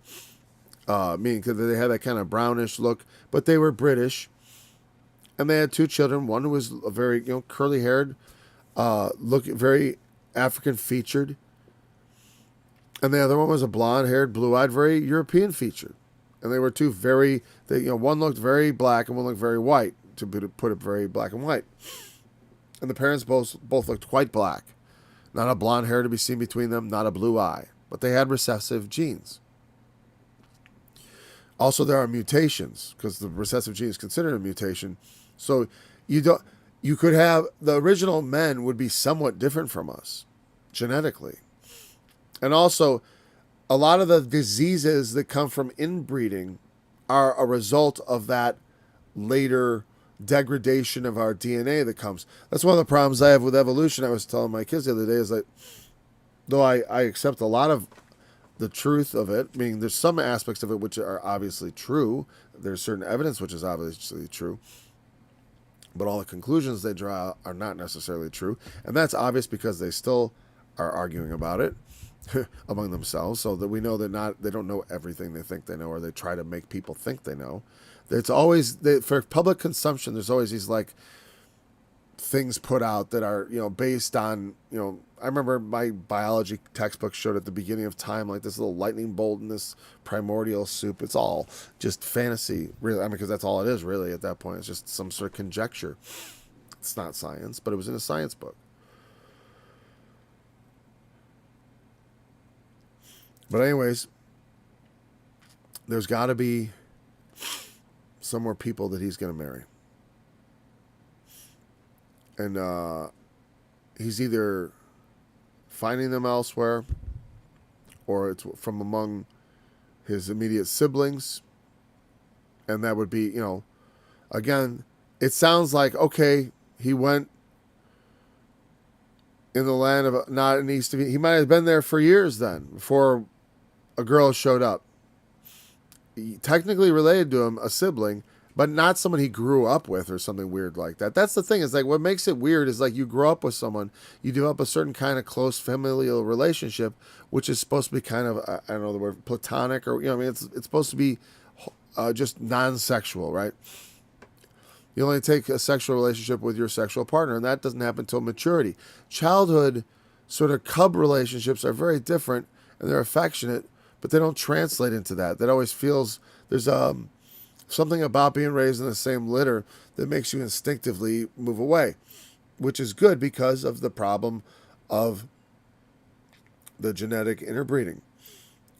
Meaning because they had that kind of brownish look, but they were British, and they had two children. One was a very curly haired, look very African featured, and the other one was a blonde haired, blue eyed, very European featured. And they were two one looked very black and one looked very white, to put it very black and white. And the parents both looked quite black, not a blonde hair to be seen between them, not a blue eye, but they had recessive genes. Also, there are mutations, because the recessive gene is considered a mutation. So you could have, the original men would be somewhat different from us genetically. And also, a lot of the diseases that come from inbreeding are a result of that later degradation of our DNA that comes. That's one of the problems I have with evolution. I was telling my kids the other day, is that though I accept a lot of the truth of it, meaning there's some aspects of it which are obviously true, there's certain evidence which is obviously true, but all the conclusions they draw are not necessarily true, and that's obvious because they still are arguing about it among themselves, so that we know they don't know everything they think they know, or they try to make people think they know. It's always, for public consumption, there's always these like things put out that are, based on, I remember my biology textbook showed at the beginning of time, like this little lightning bolt in this primordial soup. It's all just fantasy, really. Because that's all it is, really, at that point. It's just some sort of conjecture. It's not science, but it was in a science book. But anyways, there's got to be some more people that he's going to marry. And he's either finding them elsewhere, or it's from among his immediate siblings. And that would be, again, it sounds like, okay, he went in the land of not in East of Eden. He might have been there for years then, before a girl showed up. Technically related to him, a sibling, but not someone he grew up with or something weird like that. That's the thing. Is like what makes it weird is like you grow up with someone, you develop a certain kind of close familial relationship, which is supposed to be kind of I don't know the word platonic or I mean it's supposed to be just non-sexual, right? You only take a sexual relationship with your sexual partner, and that doesn't happen until maturity. Childhood sort of cub relationships are very different, and they're affectionate, but they don't translate into that. That always feels there's something about being raised in the same litter that makes you instinctively move away, which is good because of the problem of the genetic interbreeding.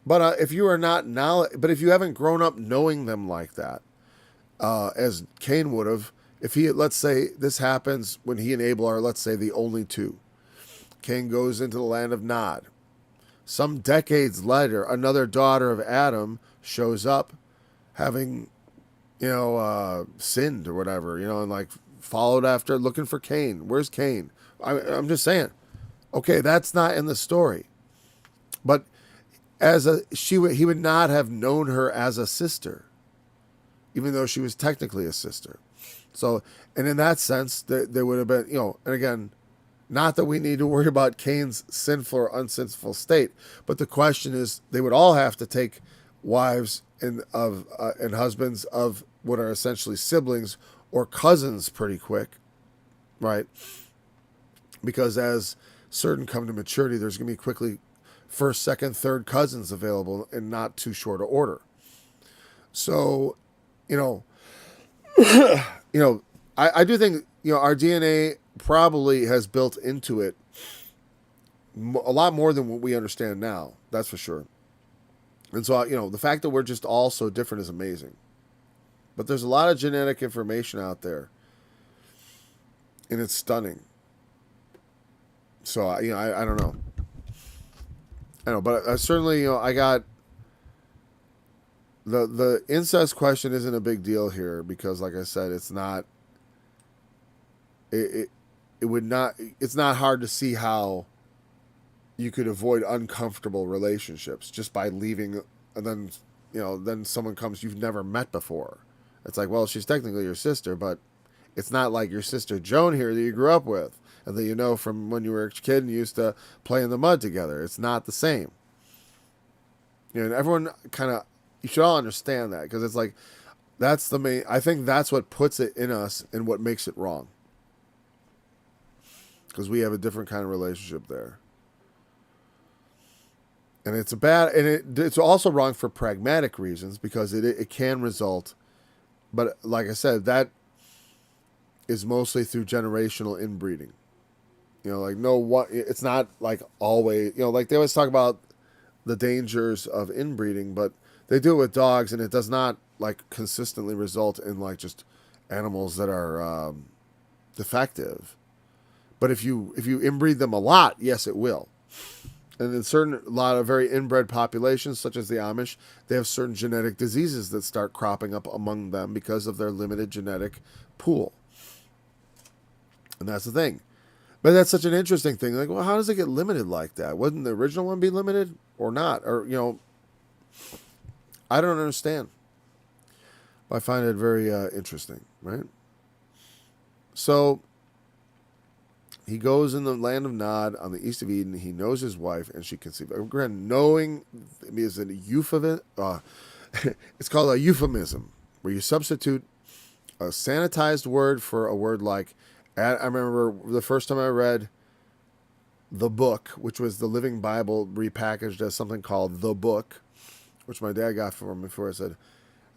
But if you are not now, but if you haven't grown up knowing them like that, as Cain would have, if he, let's say this happens when he and Abel are, let's say, the only two. Cain goes into the land of Nod. Some decades later, another daughter of Adam shows up having, sinned or whatever, and like followed after looking for Cain. Where's Cain? I'm just saying. Okay, that's not in the story. But he would not have known her as a sister, even though she was technically a sister. So, and in that sense, there would have been, and again, not that we need to worry about Cain's sinful or unsinful state, but the question is, they would all have to take wives and husbands of what are essentially siblings or cousins pretty quick, right? Because as certain come to maturity, there's going to be quickly first, second, third cousins available in not too short a order. So, I do think, our DNA probably has built into it a lot more than what we understand now. That's for sure. And so, the fact that we're just all so different is amazing. But there's a lot of genetic information out there, and it's stunning. So, I don't know. I know, but certainly, I got the incest question isn't a big deal here because, like I said, it's not. It's not hard to see how you could avoid uncomfortable relationships just by leaving, and then someone comes you've never met before. It's like, well, she's technically your sister, but it's not like your sister Joan here that you grew up with and that from when you were a kid and you used to play in the mud together. It's not the same. And everyone you should all understand that, because it's like that's the main. I think that's what puts it in us and what makes it wrong. Because we have a different kind of relationship there. And it's also wrong for pragmatic reasons, because it can result, but like I said, that is mostly through generational inbreeding. It's not like always, like they always talk about the dangers of inbreeding, but they do it with dogs, and it does not like consistently result in like just animals that are defective. But if you inbreed them a lot, yes, it will. And in a lot of very inbred populations, such as the Amish, they have certain genetic diseases that start cropping up among them because of their limited genetic pool. And that's the thing. But that's such an interesting thing. Like, well, how does it get limited like that? Wouldn't the original one be limited or not? Or, I don't understand. But I find it very interesting, right? So he goes in the land of Nod on the east of Eden. He knows his wife, and she conceived. Again, knowing is a euphemism. It's called a euphemism, where you substitute a sanitized word for a word like. I remember the first time I read the book, which was the Living Bible repackaged as something called the Book, which my dad got for me before. I said,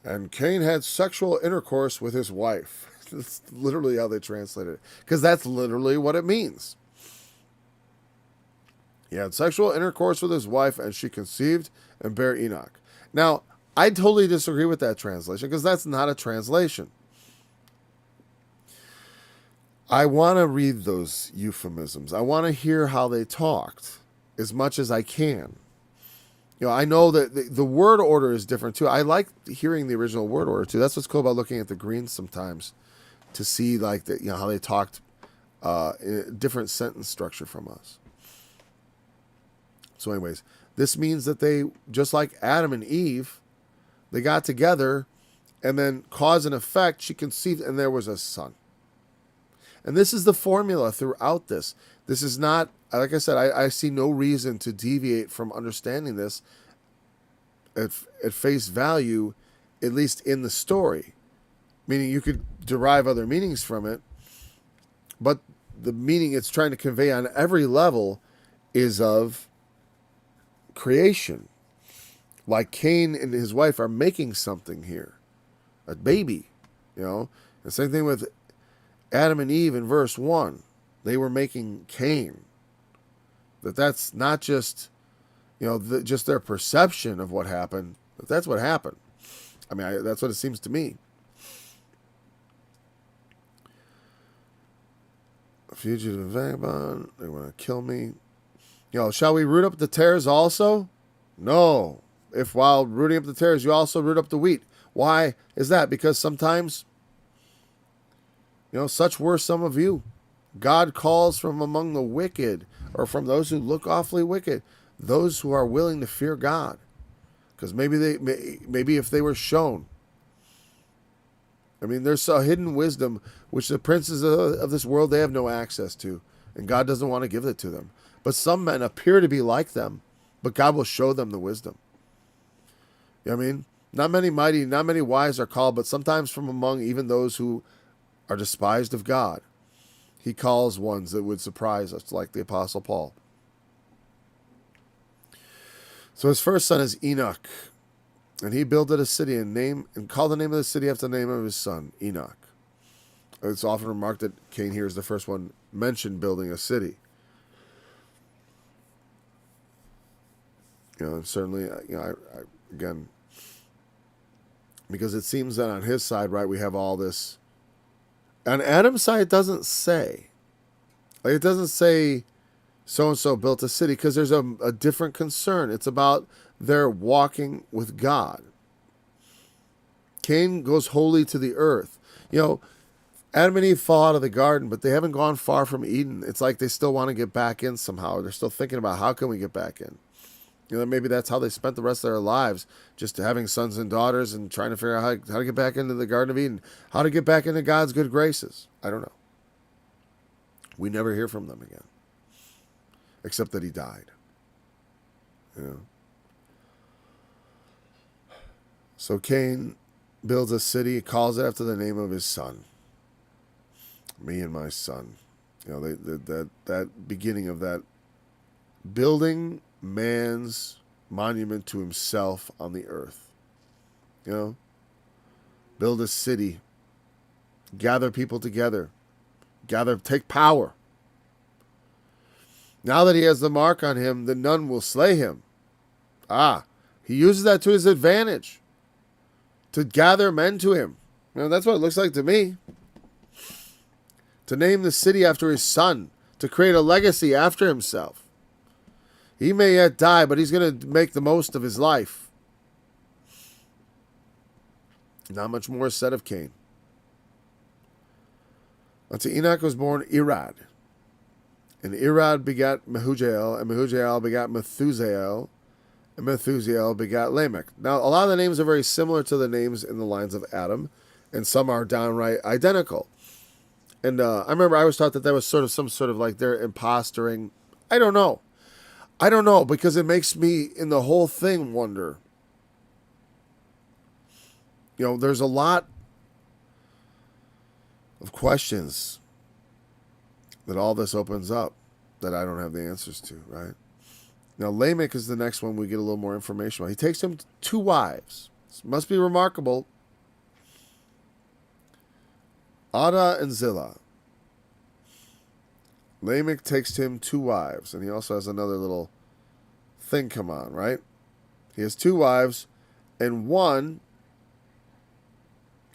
and Cain had sexual intercourse with his wife. That's literally how they translated it, because that's literally what it means. He had sexual intercourse with his wife, and she conceived and bare Enoch. Now, I totally disagree with that translation, because that's not a translation. I want to read those euphemisms. I want to hear how they talked as much as I can. I know that the word order is different too. I like hearing the original word order too. That's what's cool about looking at the Greens sometimes, to see like how they talked different sentence structure from us. So anyways, this means that they, just like Adam and Eve, they got together, and then cause and effect, she conceived, and there was a son. And this is the formula throughout this. This is not, like I said, I see no reason to deviate from understanding this at face value, at least in the story. Meaning you could derive other meanings from it, but the meaning it's trying to convey on every level is of creation. Like Cain and his wife are making something here. A baby, The same thing with Adam and Eve in verse 1. They were making Cain. That's not just, just their perception of what happened. But that's what happened. I mean, that's what it seems to me. A fugitive vagabond. They want to kill me. Shall we root up the tares also? No. If while rooting up the tares, you also root up the wheat. Why is that? Because sometimes, such were some of you. God calls from among the wicked, or from those who look awfully wicked, those who are willing to fear God. Because maybe if they were shown. I mean, there's a hidden wisdom which the princes of this world, they have no access to. And God doesn't want to give it to them. But some men appear to be like them, but God will show them the wisdom. You know what I mean? Not many mighty, not many wise are called, but sometimes from among even those who are despised of God, he calls ones that would surprise us, like the Apostle Paul. So his first son is Enoch, and he builded a city and called the name of the city after the name of his son, Enoch. It's often remarked that Cain here is the first one mentioned building a city. And certainly, again, because it seems that on his side, right, we have all this. On Adam's side, it doesn't say. It doesn't say so-and-so built a city, because there's a different concern. It's about their walking with God. Cain goes wholly to the earth. Adam and Eve fall out of the garden, but they haven't gone far from Eden. It's like they still want to get back in somehow. They're still thinking about how can we get back in. Maybe that's how they spent the rest of their lives, just having sons and daughters and trying to figure out how to get back into the Garden of Eden, how to get back into God's good graces. I don't know. We never hear from them again, except that he died. So Cain builds a city, calls it after the name of his son. Me and my son. That beginning of that building man's monument to himself on the earth. Build a city. Gather people together. Take power. Now that he has the mark on him, then none will slay him. He uses that to his advantage. To gather men to him. That's what it looks like to me. To name the city after his son. To create a legacy after himself. He may yet die, but he's going to make the most of his life. Not much more said of Cain. Unto Enoch was born Irad. And Irad begat Mehujael, and Mehujael begat Methusael, and Methusael begat Lamech. Now, a lot of the names are very similar to the names in the lines of Adam, and some are downright identical. And I remember I was taught that was some sort of like they're impostoring. I don't know, because it makes me, in the whole thing, wonder. There's a lot of questions that all this opens up that I don't have the answers to, right? Now, Lamech is the next one we get a little more information on. He takes him 2 wives. This must be remarkable. Adah and Zillah. Lamech takes him 2 wives, and he also has another little thing come on, right? He has 2 wives, and one,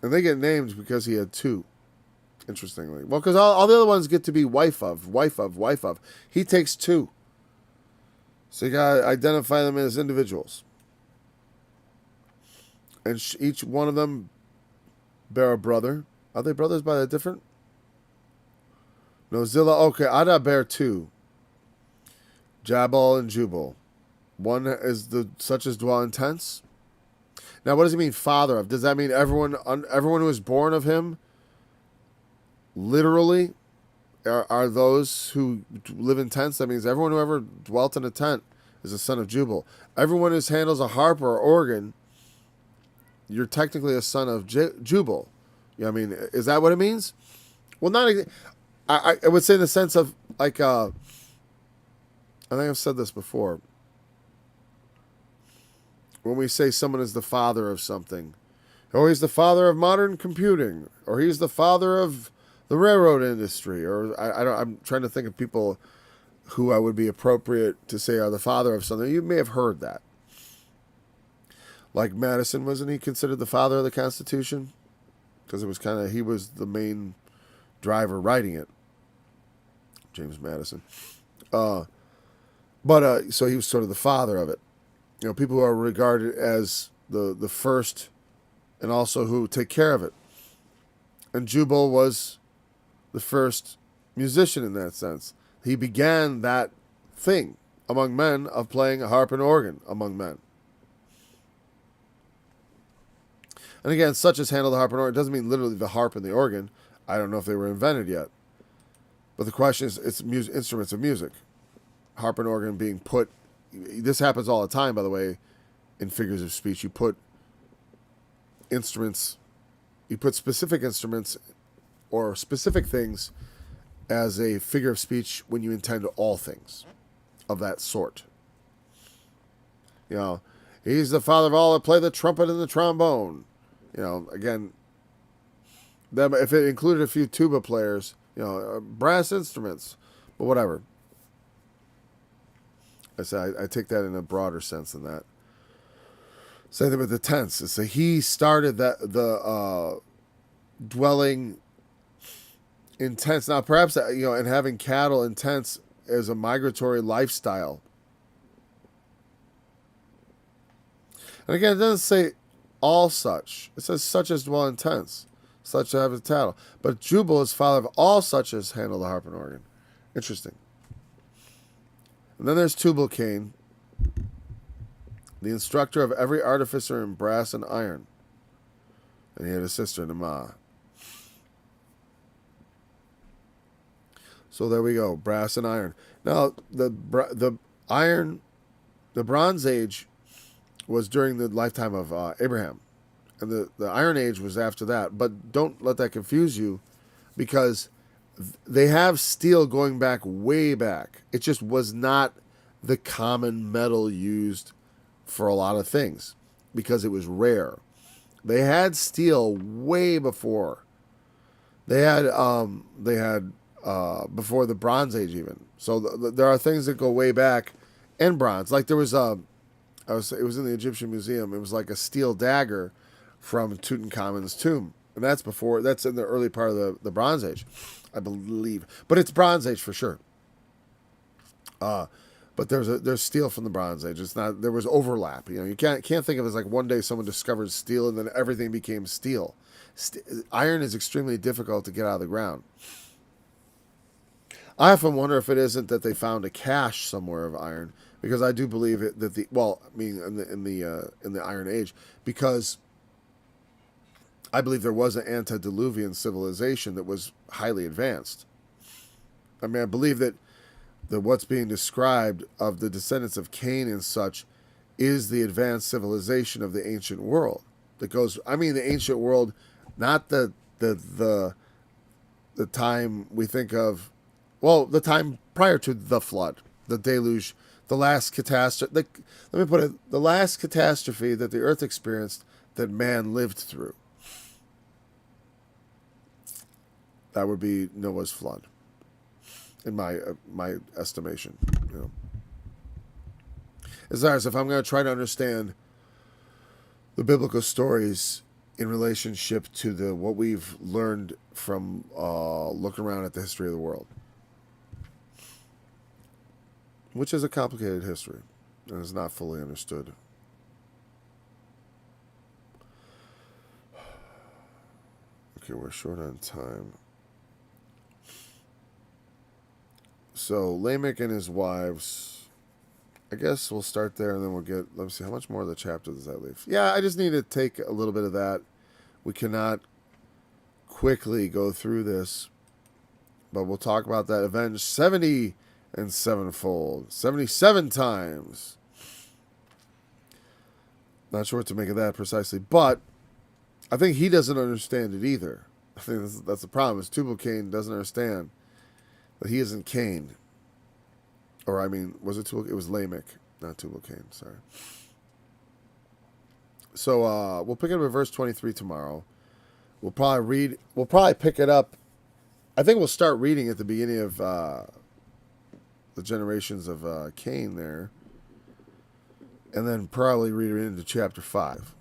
and they get named because he had 2, interestingly. Well, because all the other ones get to be wife of. He takes 2. So you got to identify them as individuals. And each one of them bear a brother. Are they brothers by a different No, Zillah. Okay, Ada bear two. Jabal and Jubal. One is the such as dwell in tents. Now, what does he mean, father of? Does that mean everyone who is born of him, literally, are those who live in tents? That means everyone who ever dwelt in a tent is a son of Jubal. Everyone who handles a harp or organ, you're technically a son of Jubal. You know what I mean? Is that what it means? Well, not. I would say in the sense of like. I think I've said this before. When we say someone is the father of something, or he's the father of modern computing, or he's the father of the railroad industry, or I'm trying to think of people who I would be appropriate to say are the father of something. You may have heard that. Like Madison, wasn't he considered the father of the Constitution? Because it was he was the main driver writing it. James Madison. So he was sort of the father of it. You know, people who are regarded as the first and also who take care of it. And Jubal was the first musician in that sense. He began that thing among men of playing a harp and organ among men. And again, such as handle the harp and organ doesn't mean literally the harp and the organ. I don't know if they were invented yet. But the question is, it's instruments of music. Harp and organ being put. This happens all the time, by the way, in figures of speech. You put specific instruments or specific things as a figure of speech when you intend all things of that sort. You know, he's the father of all that play the trumpet and the trombone. You know, again, if it included a few tuba players, you know, brass instruments, but whatever. I take that in a broader sense than that. Same thing with the tents. It's he started the dwelling in tents. Now, perhaps and having cattle in tents as a migratory lifestyle. And again, it doesn't say all such. It says such as dwell in tents, such as have cattle. But Jubal is father of all such as handle the harp and organ. Interesting. And then there's Tubal-Cain, the instructor of every artificer in brass and iron. And he had a sister, Naamah. So there we go, brass and iron. Now, the Bronze Age was during the lifetime of Abraham. And the Iron Age was after that. But don't let that confuse you, because they have steel going back way back. It just was not the common metal used for a lot of things because it was rare. They had steel way before. They had before the Bronze Age even. So there are things that go way back, and bronze. Like there was it was in the Egyptian Museum. It was like a steel dagger from Tutankhamun's tomb, and that's in the early part of the Bronze Age, I believe. But it's Bronze Age for sure. But there's steel from the Bronze Age. It's not, there was overlap. You know, you can't think of it as like one day someone discovered steel and then everything became steel. Iron is extremely difficult to get out of the ground. I often wonder if it isn't that they found a cache somewhere of iron, because I do believe in the Iron Age, because I believe there was an antediluvian civilization that was highly advanced. I mean, I believe that what's being described of the descendants of Cain and such is the advanced civilization of the ancient world. That goes, I mean, the ancient world, not the time we think of, well, the time prior to the flood, the deluge, the last catastrophe. Let me put it, the last catastrophe that the earth experienced that man lived through. That would be Noah's flood, in my estimation. You know, as if I'm going to try to understand the biblical stories in relationship to what we've learned from looking around at the history of the world, which is a complicated history and is not fully understood. Okay, we're short on time. So Lamech and his wives. I guess we'll start there and then we'll get. Let me see. How much more of the chapter does that leave? Yeah, I just need to take a little bit of that. We cannot quickly go through this, but we'll talk about that. Avenge 70 and sevenfold. 77 times. Not sure what to make of that precisely, but I think he doesn't understand it either. I think that's the problem. Is Tubal-Cain doesn't understand that he isn't Cain. Or, I mean, was it Tubal? It was Lamech, not Tubal-Cain. Sorry. So we'll pick it up at verse 23 tomorrow. We'll probably pick it up. I think we'll start reading at the beginning of the generations of Cain there. And then probably read it into chapter 5.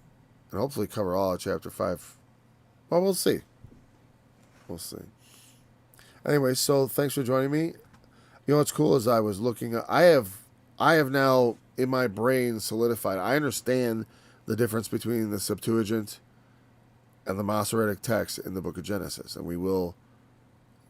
And hopefully cover all of chapter 5. Well, we'll see. We'll see. Anyway, so thanks for joining me. You know what's cool is I was looking. I have now in my brain solidified. I understand the difference between the Septuagint and the Masoretic text in the book of Genesis. And we will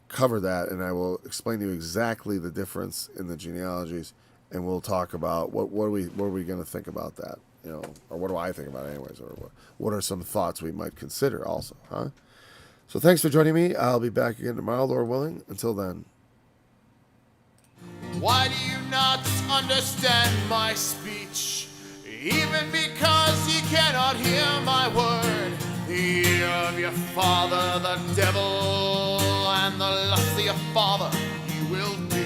cover that, and I will explain to you exactly the difference in the genealogies. And we'll talk about what are we going to think about that, you know, or what do I think about it anyways, or what are some thoughts we might consider also, huh? So thanks for joining me. I'll be back again tomorrow, Lord willing. Until then. Why do you not understand my speech? Even because ye cannot hear my word. The ear of your father, the devil, and the lust of your father, you will do.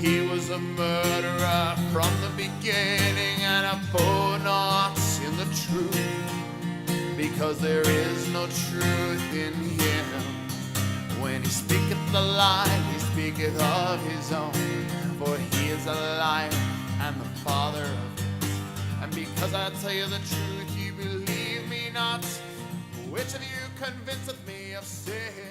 He was a murderer from the beginning and abode not in the truth, because there is no truth in him. When he speaketh the lie, he speaketh of his own, for he is a liar and the father of it. And because I tell you the truth, you believe me not. Which of you convinceth me of sin?